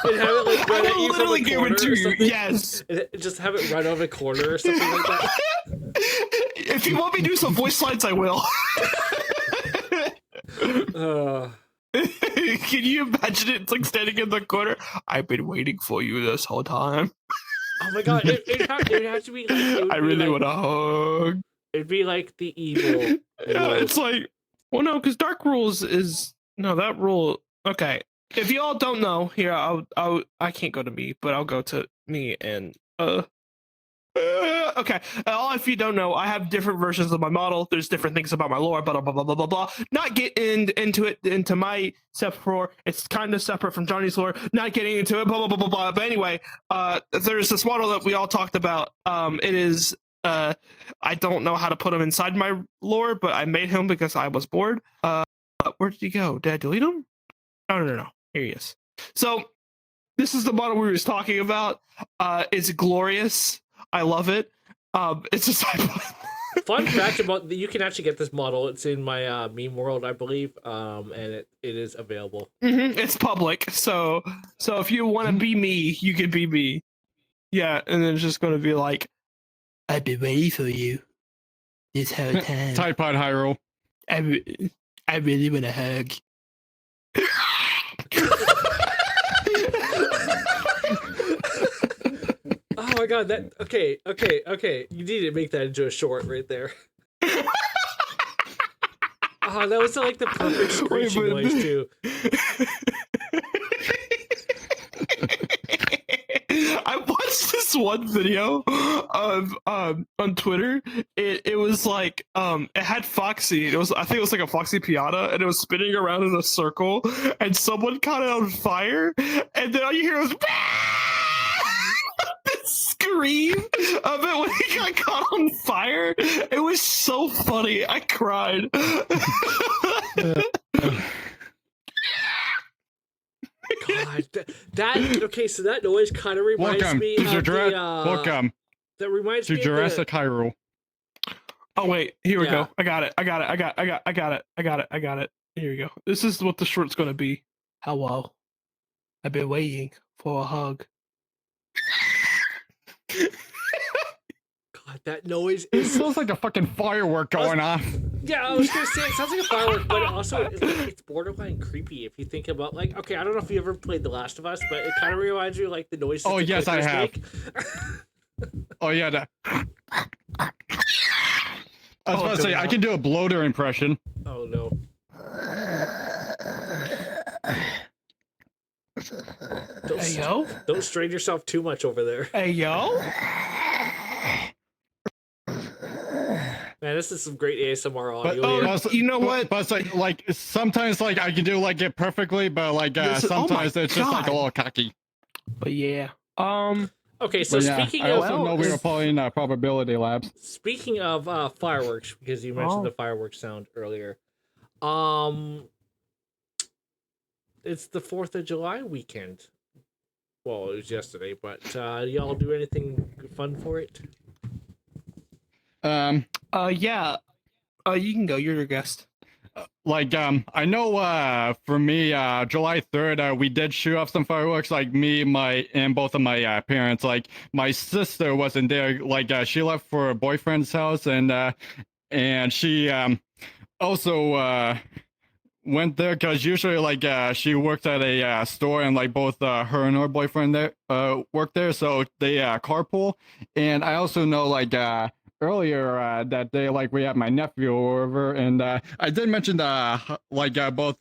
Speaker 2: And have it like run
Speaker 1: I
Speaker 2: at
Speaker 1: will
Speaker 2: you from
Speaker 1: literally
Speaker 2: a
Speaker 1: give
Speaker 2: corner
Speaker 1: it to
Speaker 2: or
Speaker 1: you,
Speaker 2: something.
Speaker 1: yes!
Speaker 2: And just have it run over a corner or something like that.
Speaker 1: If you want me to do some voice lines, I will. Can you imagine it? It's like standing in the corner. I've been waiting for you this whole time.
Speaker 2: Oh my god, it has to be like it would
Speaker 1: I
Speaker 2: be
Speaker 1: really
Speaker 2: like,
Speaker 1: want to hug.
Speaker 2: It'd be like the evil.
Speaker 1: Yeah, it's like, well, no, because Dark Rules is no that rule. Okay, if you all don't know, here I can't go to me, but I'll go to me and okay. All if you don't know, I have different versions of my model. There's different things about my lore, blah blah blah blah blah blah. Not getting into my separate lore. It's kind of separate from Johnny's lore. Not getting into it, blah blah blah blah blah. But anyway, there's this model that we all talked about. It is. I don't know how to put him inside my lore, but I made him because I was bored. Where did he go? Did I delete him? No. Here he is. So this is the model we were talking about. It's glorious. I love it. It's a cyborg.
Speaker 2: fun fact about you can actually get this model. It's in my meme world, I believe, and it is available.
Speaker 1: It's public, so if you want to be me, you can be me. Yeah, and then it's just going to be like, I've been waiting for you this whole time.
Speaker 3: Type on Hyrule.
Speaker 1: I really want a hug.
Speaker 2: Oh my god, that okay. You need to make that into a short right there. Oh, that was like the perfect screeching noise too.
Speaker 1: I watched this one video of on Twitter. It was like it had Foxy. I think it was like a Foxy Piata, and it was spinning around in a circle, and someone caught it on fire, and then all you hear was the scream of it when he got caught on fire. It was so funny. I cried.
Speaker 2: God, that okay. So that noise kind of reminds me of
Speaker 3: welcome
Speaker 2: that reminds
Speaker 3: to
Speaker 2: me
Speaker 3: Jurassic Hyrule.
Speaker 1: Oh wait, here we
Speaker 2: Yeah.
Speaker 1: go. I got it. Here we go. This is what the short's gonna be. Hello. I've been waiting for a hug.
Speaker 2: God, that noise
Speaker 3: It
Speaker 2: is.
Speaker 3: feels like a fucking firework going off.
Speaker 2: Yeah, I was gonna say it sounds like a firework, but also it's borderline creepy if you think about like. Okay, I don't know if you ever played The Last of Us, but it kind of reminds you of, like the noise.
Speaker 3: Oh,
Speaker 2: the
Speaker 3: yes, I
Speaker 2: clickers
Speaker 3: have.
Speaker 2: make.
Speaker 3: Oh yeah, that. I was about to say
Speaker 1: God.
Speaker 3: I can do a bloater impression.
Speaker 2: Oh no.
Speaker 1: Hey yo.
Speaker 2: Don't strain yourself too much over there.
Speaker 1: Hey yo.
Speaker 2: Man, this is some great ASMR
Speaker 3: But
Speaker 2: audio here.
Speaker 1: You know what?
Speaker 3: But it's like sometimes like I can do like it perfectly, but like
Speaker 1: Listen, oh my
Speaker 3: sometimes it's just like a
Speaker 1: God.
Speaker 3: little cocky.
Speaker 1: But yeah.
Speaker 2: Okay, so
Speaker 3: But yeah,
Speaker 2: speaking
Speaker 3: I
Speaker 2: of
Speaker 3: also know we were playing probability labs.
Speaker 2: speaking of fireworks, because you mentioned the fireworks sound earlier, it's the 4th of July weekend. Well, it was yesterday, but y'all do anything fun for it?
Speaker 1: Yeah. You can go. You're your guest.
Speaker 3: Like I know for me July 3rd we did shoot off some fireworks, like me, and both of my parents. Like my sister wasn't there, like she left for her boyfriend's house, and she also went there because usually like she works at a store, and like both her and her boyfriend there work there, so they carpool. And I also know like earlier that day, like we had my nephew over, and I did mention like both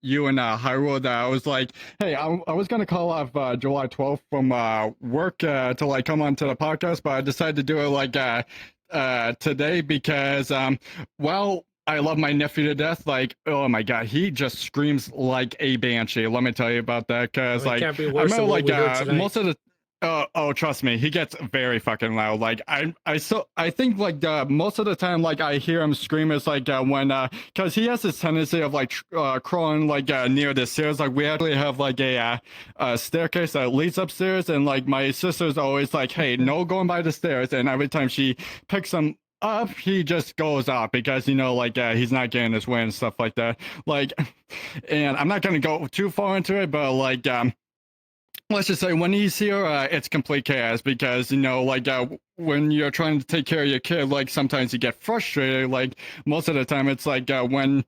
Speaker 3: you and Hyrule, that I was like, hey, I was gonna call off July 12th from work to like come on to the podcast, but I decided to do it like today because well, I love my nephew to death. Like, oh my god, he just screams like a banshee. Let me tell you about that, because like
Speaker 2: can't be
Speaker 3: I
Speaker 2: worse than
Speaker 3: remember
Speaker 2: what
Speaker 3: like
Speaker 2: we heard tonight.
Speaker 3: most of the oh, trust me, he gets very fucking loud. Like I think like most of the time like I hear him scream is like when because he has this tendency of like crawling like near the stairs. Like we actually have like a staircase that leads upstairs, and like my sister's always like, hey, no going by the stairs, and every time she picks him up, he just goes up because like he's not getting his way and stuff like that. Like, and I'm not gonna go too far into it, but like let's just say when he's here, it's complete chaos, because like when you're trying to take care of your kid, like sometimes you get frustrated. Like most of the time it's like when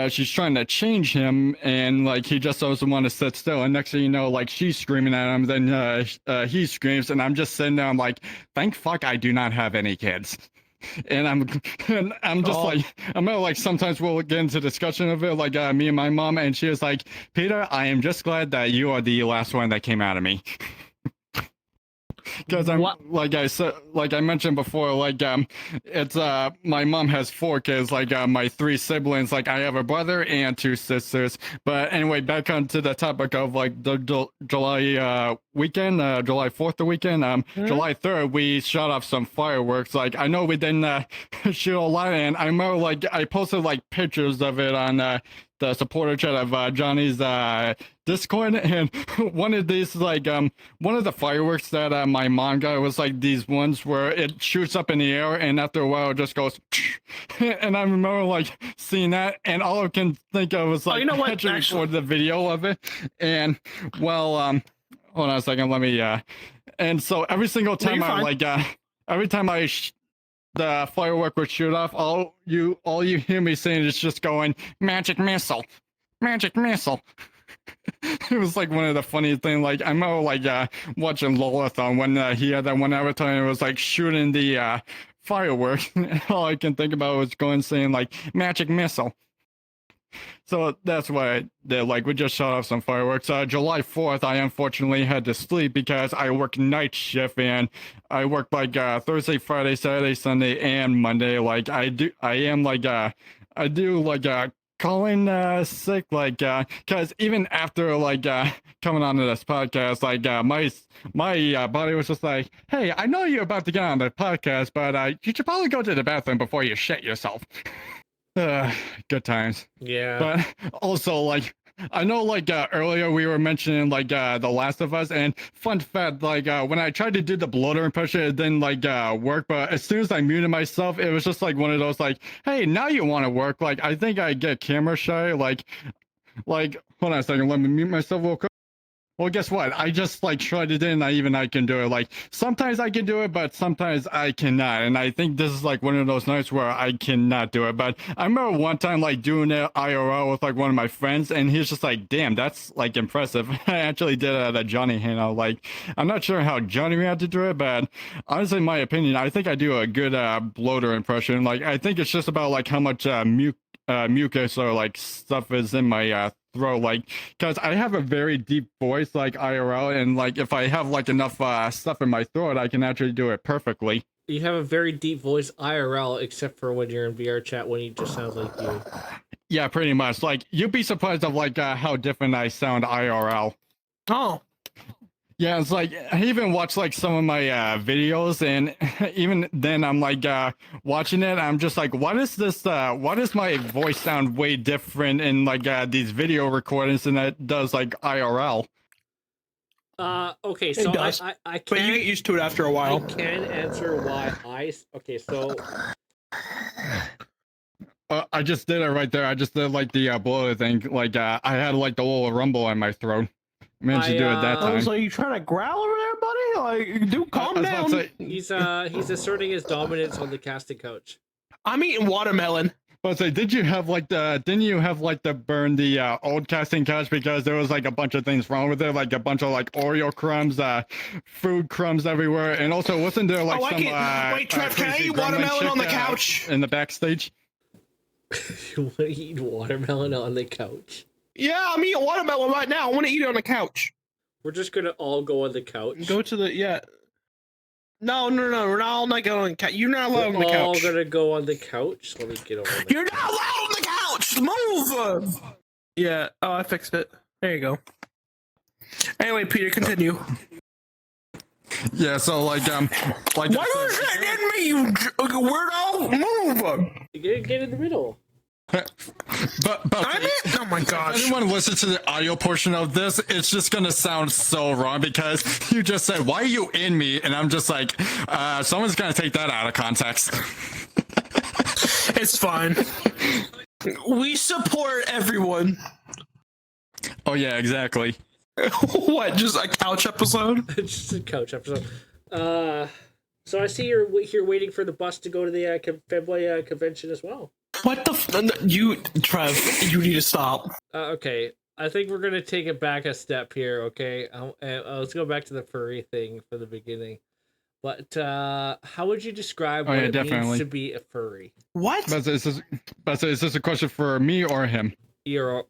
Speaker 3: she's trying to change him, and like he just doesn't want to sit still, and next thing you know, like she's screaming at him, then he screams, and I'm just sitting there, I'm like, thank fuck I do not have any kids. And I'm just like, I'm gonna like, sometimes we'll get into discussion of it, like me and my mom, and she was like, Peter, I am just glad that you are the last one that came out of me. Because I'm like I said, like I mentioned before, like it's my mom has 4 kids, like my 3 siblings, like I have a brother and 2 sisters. But anyway, back onto the topic of like the July weekend, July 4th the weekend, July 3rd we shot off some fireworks. Like I know we didn't shoot a lot, and I remember like I posted like pictures of it on the supporter chat of Johnny's Discord, and one of these like one of the fireworks that my mom got was like these ones where it shoots up in the air, and after a while it just goes. And I remember like seeing that, and all I can think of was like
Speaker 1: you know what?
Speaker 3: I had to record the video of it, and well hold on a second, let me and so every single time I like every time the firework would shoot off, all you hear me saying is just going magic missile, magic missile. It was like one of the funniest things. Like I remember like watching Lolathon when he had that one avatar and it was like shooting the fireworks. All I can think about was going saying like magic missile. So that's what I did. Like we just shot off some fireworks. July 4th, I unfortunately had to sleep because I work night shift and I work like Thursday, Friday, Saturday, Sunday, and Monday. Like I do calling sick, like because even after like coming onto this podcast, like my body was just like, hey, I know you're about to get on the podcast, but you should probably go to the bathroom before you shit yourself. Good times.
Speaker 2: Yeah.
Speaker 3: But also like I know like earlier we were mentioning like The Last of Us, and fun fact, like when I tried to do the bloater impression, it didn't like work, but as soon as I muted myself, it was just like one of those like, hey, now you want to work. Like I think I get camera shy, like hold on a second, let me mute myself real quick. Well, guess what? I just like tried it in. I can do it. Like sometimes I can do it, but sometimes I cannot. And I think this is like one of those nights where I cannot do it. But I remember one time like doing it IRL with like one of my friends, and he's just like, "Damn, that's like impressive." I actually did it at a Johnny hangout. Like I'm not sure how Johnny reacted to it, but honestly, in my opinion, I think I do a good bloater impression. Like I think it's just about like how much mucus or like stuff is in my throat, like because I have a very deep voice like IRL, and like if I have like enough stuff in my throat, I can actually do it perfectly.
Speaker 2: You have a very deep voice IRL, except for when you're in VR chat when you just sound like you.
Speaker 3: Yeah, pretty much. Like you'd be surprised of like how different I sound IRL.
Speaker 1: Oh.
Speaker 3: Yeah, it's like I even watched like some of my videos, and even then I'm like watching it, I'm just like, what is this? Why does my voice sound way different in like these video recordings than it does like IRL?
Speaker 2: Okay, so I can,
Speaker 1: but you get used to it after a while.
Speaker 2: I can answer why okay, so
Speaker 3: I just did it right there. I just did like the bloater thing. Like I had like the little rumble in my throat. I managed to do it that time.
Speaker 1: So you trying to growl over there, buddy? Like, dude, calm down.
Speaker 2: He's asserting his dominance on the casting couch.
Speaker 1: I'm eating watermelon.
Speaker 3: But say, didn't you have like the burn the old casting couch because there was like a bunch of things wrong with it, like a bunch of like Oreo crumbs, food crumbs everywhere, and also wasn't there like
Speaker 1: wait, Trev, can I eat watermelon on the couch
Speaker 3: in the backstage?
Speaker 2: You want to eat watermelon on the couch?
Speaker 1: Yeah, I'm eating watermelon right now. I want to eat it on the couch.
Speaker 2: We're just gonna all go on the couch.
Speaker 1: Go to the No, we're not all not going on the couch. You're not allowed on the couch.
Speaker 2: We're all gonna go on the couch. Let me get over there.
Speaker 1: You're not allowed on the couch. Move. Yeah. Oh, I fixed it. There you go. Anyway, Peter, continue.
Speaker 3: Yeah. So like
Speaker 1: why was that in me, you weirdo? Move.
Speaker 2: You get in the middle.
Speaker 3: But
Speaker 1: oh my gosh.
Speaker 3: If anyone listens to the audio portion of this, it's just gonna sound so wrong because you just said, "Why are you in me?" And I'm just like, someone's gonna take that out of context.
Speaker 1: It's fine. We support everyone.
Speaker 3: Oh yeah, exactly.
Speaker 1: What? Just a couch episode?
Speaker 2: Just a couch episode. So I see you're here waiting for the bus to go to the February convention as well.
Speaker 1: What the Trev, you need to stop.
Speaker 2: Okay, I think we're gonna take it back a step here, okay? Let's go back to the furry thing for the beginning. But how would you describe what it means to be a furry?
Speaker 1: What?
Speaker 3: But is this a question for me or him?
Speaker 2: Either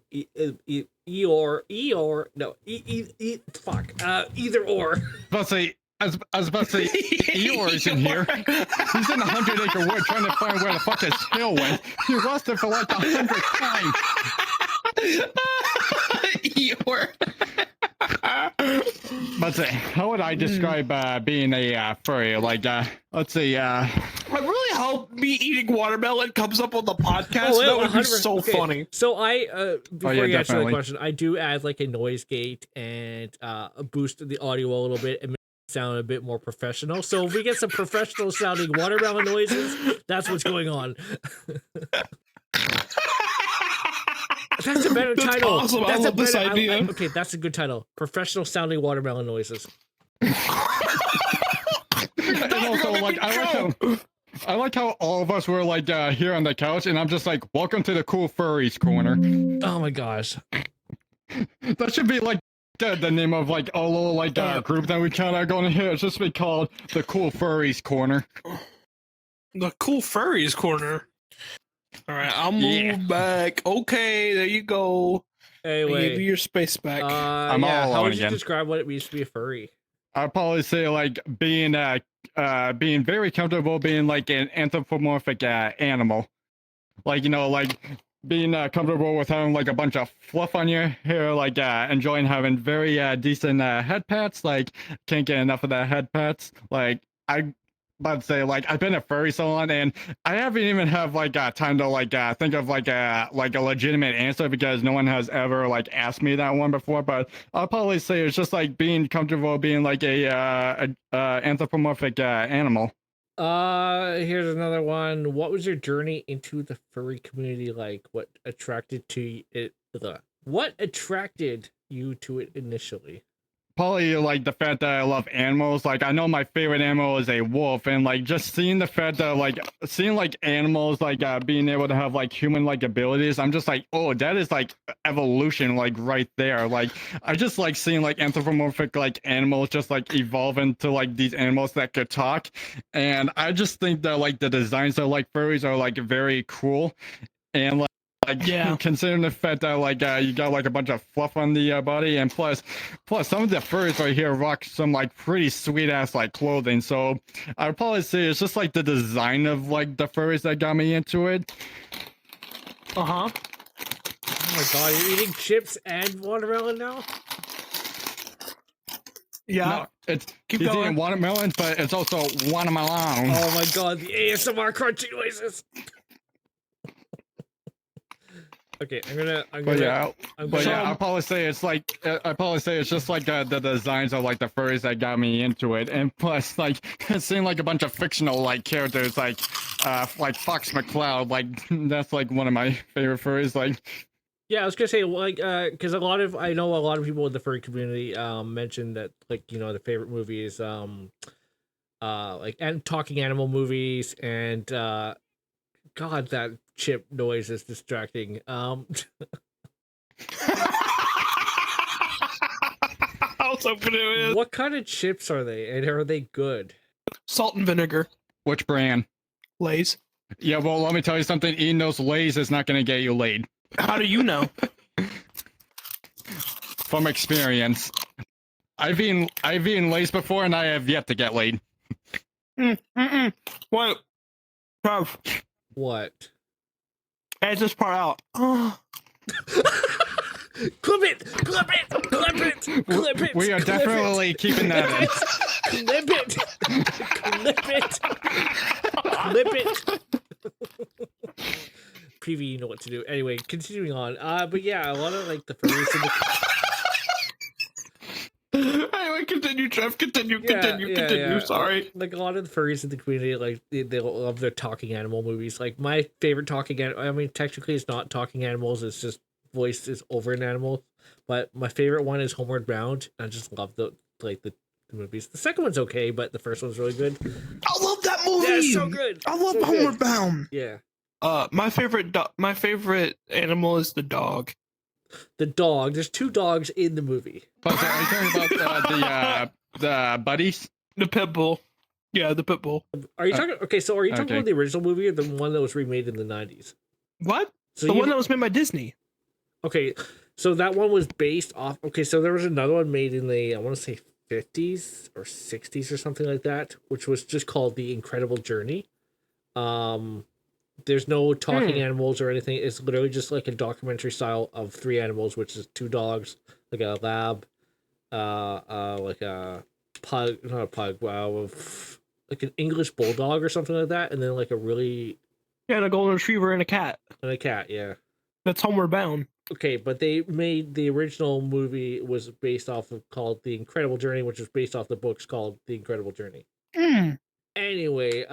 Speaker 2: or.
Speaker 3: I was about to say, Eeyore is in here. He's in 100-acre wood trying to find where the fuck his tail went. He lost it for like 100 times.
Speaker 1: Eeyore.
Speaker 3: But how would I describe being a furry? Like, let's see.
Speaker 1: Really, somehow me eating watermelon comes up on the podcast,
Speaker 2: Oh,
Speaker 1: that would be
Speaker 2: 100%.
Speaker 1: so
Speaker 2: Okay,
Speaker 1: funny.
Speaker 2: So I before
Speaker 3: yeah,
Speaker 2: you answer the
Speaker 3: definitely.
Speaker 2: question, I do add like a noise gate and boost the audio a little bit and make it sound a bit more professional. So if we get some professional sounding watermelon noises, that's what's going on. That's a better
Speaker 1: That's
Speaker 2: title.
Speaker 1: awesome.
Speaker 2: That's
Speaker 1: I love this idea.
Speaker 2: okay, that's a good title. Professional sounding watermelon noises.
Speaker 3: And also, like, I like how all of us were like here on the couch, and I'm just like, welcome to the cool furries corner.
Speaker 2: Oh my gosh.
Speaker 3: That should be like the name of like a little like group that we kind of going to hit. It's just be called the cool furries corner.
Speaker 1: The cool furries corner. All right, I'll move back. Okay, there you go. I
Speaker 2: Anyway,
Speaker 1: give you your space back.
Speaker 3: I'm
Speaker 2: yeah,
Speaker 3: all
Speaker 2: how
Speaker 3: alone
Speaker 2: would you
Speaker 3: again.
Speaker 2: describe what it means to be a furry?
Speaker 3: I'd probably say like being very comfortable being like an anthropomorphic animal, like like being comfortable with having like a bunch of fluff on your hair, like enjoying having very decent head pats, like can't get enough of that head pats. Like I about to say, like I've been a furry so long, and I haven't even have like time to like think of like a legitimate answer because no one has ever like asked me that one before. But I'll probably say it's just like being comfortable being like a anthropomorphic animal.
Speaker 2: Here's another one. What was your journey into the furry community like? What attracted to it? What attracted you to it initially?
Speaker 3: Probably like the fact that I love animals. Like I know my favorite animal is a wolf, and like just seeing the fact that like seeing like animals like being able to have like human like abilities, I'm just like, oh, that is like evolution like right there. Like I just like seeing like anthropomorphic like animals just like evolve into like these animals that could talk, and I just think that like the designs of like furries are like very cool, and like
Speaker 1: Yeah.
Speaker 3: considering the fact that like you got like a bunch of fluff on the body, and plus some of the furries right here rock some like pretty sweet ass like clothing. So I'd probably say it's just like the design of like the furries that got me into it.
Speaker 1: Uh-huh.
Speaker 2: Oh my god, you're eating chips and watermelon now?
Speaker 1: Yeah.
Speaker 3: No, it's
Speaker 1: Keep
Speaker 3: he's
Speaker 1: going.
Speaker 3: eating watermelon, but it's also watermelon.
Speaker 2: Oh my god, the ASMR crunchy noises. Okay, I'm gonna
Speaker 3: But yeah,
Speaker 2: I'm
Speaker 3: I'll probably say it's like it's just like the designs of like the furries that got me into it, and plus like seeing like a bunch of fictional like characters like Fox McCloud, like that's like one of my favorite furries. Like
Speaker 2: yeah, I was gonna say like because I know a lot of people in the furry community mentioned that like their favorite movies like and talking animal movies and God, that chip noise is distracting.
Speaker 1: I was hoping it was
Speaker 2: What kind of chips are they, and are they good?
Speaker 1: salt and vinegar.
Speaker 3: which brand?
Speaker 1: Lay's.
Speaker 3: Yeah, well, let me tell you something. Eating those Lays is not gonna get you laid.
Speaker 1: How do you know?
Speaker 3: From experience, I've eaten Lays before, and I have yet to get laid.
Speaker 1: What? Trev,
Speaker 2: What?
Speaker 1: edit this part out. Oh.
Speaker 2: Clip it! Clip it! Clip it! Clip it!
Speaker 3: We are
Speaker 2: clip
Speaker 3: definitely keeping that in.
Speaker 2: Clip it! Clip it! Clip it! PV, you know what to do. Anyway, continuing on. But yeah, a lot of like the furries in the
Speaker 1: Anyway, continue, Trev. Continue.
Speaker 2: Yeah.
Speaker 1: Sorry.
Speaker 2: Like a lot of the furries in the community, like they love their talking animal movies. Like my favorite talking animal. I mean, technically, it's not talking animals. It's just voice is over an animal. But my favorite one is Homeward Bound. I just love the movies. The second one's okay, but the first one's really good.
Speaker 1: I love that movie.
Speaker 2: Yeah, it's so good.
Speaker 1: I love
Speaker 2: So
Speaker 1: Homeward
Speaker 2: good.
Speaker 1: Bound.
Speaker 2: Yeah.
Speaker 1: My favorite animal is the dog.
Speaker 2: The dog. There's two dogs in the movie.
Speaker 3: But are you talking about the buddies?
Speaker 1: The pit bull. Yeah, the pit bull.
Speaker 2: Are you talking? Okay, so are you talking
Speaker 3: okay.
Speaker 2: about the original movie or the one that was remade in the 90s?
Speaker 1: What?
Speaker 2: So
Speaker 1: The
Speaker 2: you-
Speaker 1: one that was made by Disney.
Speaker 2: Okay, so that one was based off. Okay, so there was another one made in the I want to say 50s or 60s or something like that, which was just called The Incredible Journey. There's no talking animals or anything. It's literally just like a documentary style of three animals, which is two dogs, like a lab, like a pug, not a pug, wow, like an English bulldog or something like that, and then like a really
Speaker 1: Yeah, and a golden retriever and a cat.
Speaker 2: yeah.
Speaker 1: That's Homeward Bound.
Speaker 2: Okay, but they made the original movie was based off of called The Incredible Journey, which was based off the books called The Incredible Journey. Anyway,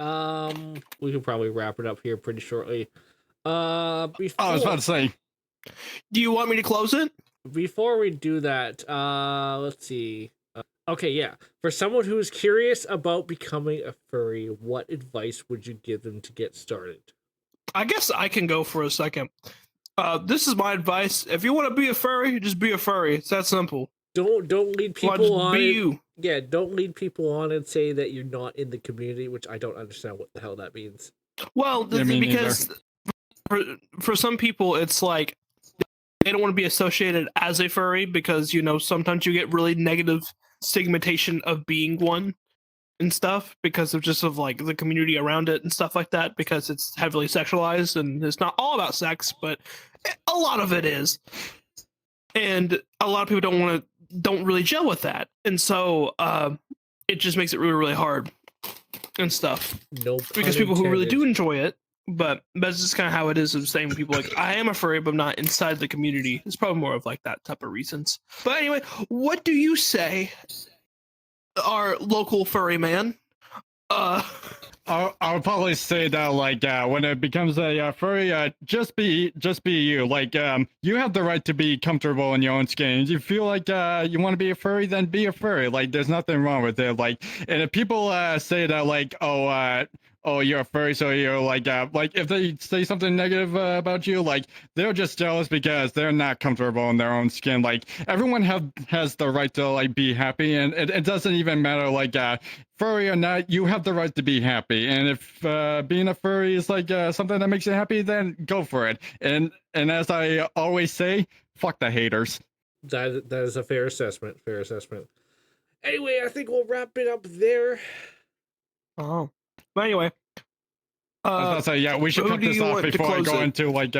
Speaker 2: we could probably wrap it up here pretty shortly. Before,
Speaker 3: I was about to say.
Speaker 1: Do you want me to close it?
Speaker 2: Before we do that, let's see. Okay, yeah. For someone who is curious about becoming a furry, what advice would you give them to get started?
Speaker 1: I guess I can go for a second. This is my advice. If you want to be a furry, just be a furry. It's that simple.
Speaker 2: Don't lead people
Speaker 1: Just
Speaker 2: on.
Speaker 1: be you.
Speaker 2: Yeah, don't lead people on and say that you're not in the community, which I don't understand what the hell that means.
Speaker 1: Well,
Speaker 3: Yeah, me
Speaker 1: because for some people, it's like they don't want to be associated as a furry because, you know, sometimes you get really negative stigmatization of being one and stuff because of just of like the community around it and stuff like that, because it's heavily sexualized and it's not all about sex, but a lot of it is. And a lot of people don't really gel with that. And so it just makes it really, really hard and stuff.
Speaker 2: No,
Speaker 1: Because people who really do enjoy it, but that's just kind of how it is of saying people like, I am a furry, but I'm not inside the community. It's probably more of like that type of reasons. But anyway, what do you say, our local furry man?
Speaker 3: I would probably say that like when it becomes a furry, just be you. Like you have the right to be comfortable in your own skin. If you feel like you want to be a furry, then be a furry. Like there's nothing wrong with it. Like, and if people say that like oh you're a furry, so you're like if they say something negative about you, like they're just jealous because they're not comfortable in their own skin. Like everyone has the right to like be happy, and it doesn't even matter like furry or not, you have the right to be happy. And if being a furry is like something that makes you happy, then go for it. And as I always say, fuck the haters.
Speaker 2: That is a fair assessment. Fair assessment. Anyway, I think we'll wrap it up there.
Speaker 1: Oh, but anyway,
Speaker 3: I was about to say, yeah, we should
Speaker 1: who
Speaker 3: cut
Speaker 1: do
Speaker 3: this
Speaker 1: you
Speaker 3: off
Speaker 1: want to
Speaker 3: before I
Speaker 1: close
Speaker 3: go
Speaker 1: it?
Speaker 3: into like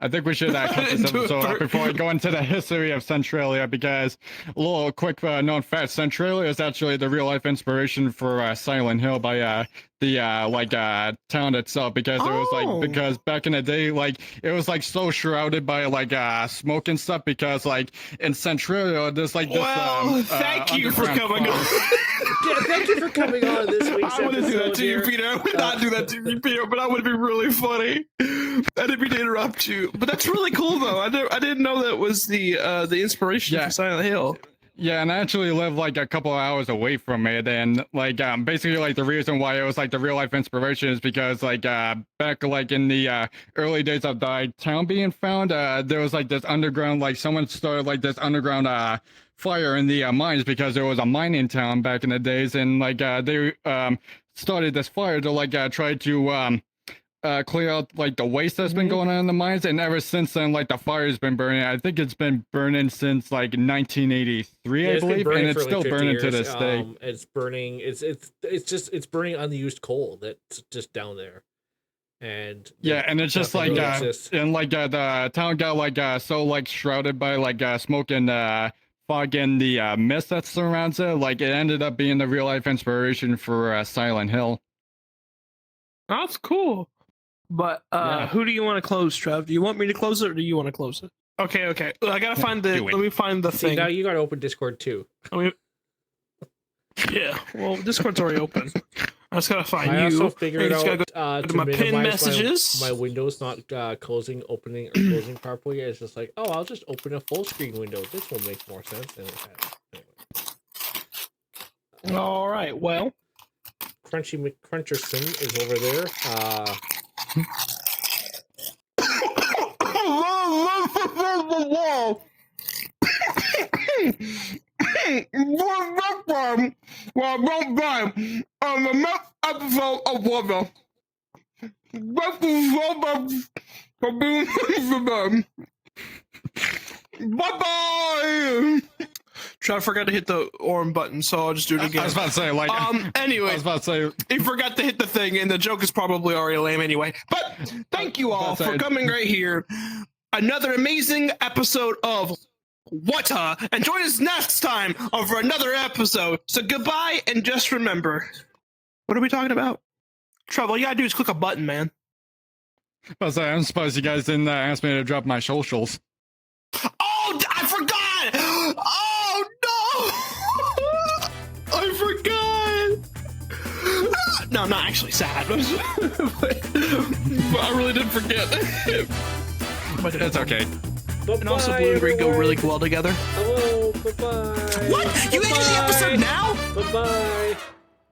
Speaker 3: I think we should cut this
Speaker 1: Into a
Speaker 3: episode off
Speaker 1: fur-
Speaker 3: before I go into the history of Centralia, because a little quick known fact: Centralia is actually the real life inspiration for Silent Hill by the town itself, because it was
Speaker 1: Oh.
Speaker 3: like, because back in the day, like it was like so shrouded by like smoke and stuff, because like in Centralia there's like this
Speaker 1: well, thank you for
Speaker 3: underground
Speaker 1: coming on.
Speaker 3: forest.
Speaker 2: Yeah, thank you for coming on this week's
Speaker 1: I would
Speaker 2: episode.
Speaker 1: do that to you,
Speaker 2: here.
Speaker 1: Peter. I would not do that to you, Peter, but that would be really funny. I didn't mean to interrupt you, but that's really cool, though. I didn't know that was the inspiration
Speaker 3: Yeah.
Speaker 1: for Silent Hill.
Speaker 3: Yeah, and I actually live like a couple of hours away from it, and like basically like the reason why it was like the real life inspiration is because like back like in the early days of the town being found, there was like this underground, like someone started like this underground fire in the mines, because there was a mining town back in the days, and like they started this fire to like try to clear out like the waste that's been going on in the mines, and ever since then like the fire's been burning. I think it's been burning since like 1983,
Speaker 2: Yeah,
Speaker 3: I
Speaker 2: it's been
Speaker 3: believe,
Speaker 2: burning
Speaker 3: and
Speaker 2: for
Speaker 3: it's
Speaker 2: like
Speaker 3: still
Speaker 2: 50
Speaker 3: burning to
Speaker 2: years.
Speaker 3: this day.
Speaker 2: It's burning. It's burning unused coal that's just down there, and
Speaker 3: Yeah, and it's just
Speaker 2: nothing
Speaker 3: like
Speaker 2: really exists.
Speaker 3: and like the town got like so like shrouded by like smoke and fog and the mist that surrounds it. Like it ended up being the real life inspiration for Silent Hill.
Speaker 1: That's cool. But
Speaker 3: Yeah.
Speaker 1: who do you want to close, Trev? Do you want me to close it, or do you want to close it? Okay. I gotta find the.
Speaker 3: do it.
Speaker 1: Let me find the
Speaker 2: See,
Speaker 1: thing.
Speaker 2: now you got to open Discord too.
Speaker 1: Yeah. Well, Discord's already open. I just gotta find
Speaker 2: I
Speaker 1: you.
Speaker 2: also figured
Speaker 1: I just gotta
Speaker 2: out
Speaker 1: to
Speaker 2: to
Speaker 1: my pinned
Speaker 2: minimize
Speaker 1: messages.
Speaker 2: my windows not opening or closing properly. It's just like, oh, I'll just open a full screen window. This will make more sense. And it has. Anyway.
Speaker 1: All right. Well.
Speaker 2: Crunchy McCruncherson is over there.
Speaker 1: On the next episode of Weather. Bye-bye! I forgot to hit the orange button, so I'll just do it
Speaker 3: I
Speaker 1: again.
Speaker 3: was about to say like I
Speaker 1: Anyway,
Speaker 3: was about to say
Speaker 1: he forgot to hit the thing, and the joke is probably already lame anyway. But thank you all for coming right here. Another amazing episode of And join us next time for another episode. So goodbye, and just remember, what are we talking about? Trevor, all you gotta do is click a button, man.
Speaker 3: I'm surprised you guys didn't ask me to drop my socials.
Speaker 1: Oh, I forgot! Oh no! I forgot. No, I'm not actually sad. But I really did forget.
Speaker 3: It's okay.
Speaker 1: And also, blue and green go really well together.
Speaker 2: Hello, bye-bye.
Speaker 1: What? You ended the episode now?
Speaker 2: Bye-bye.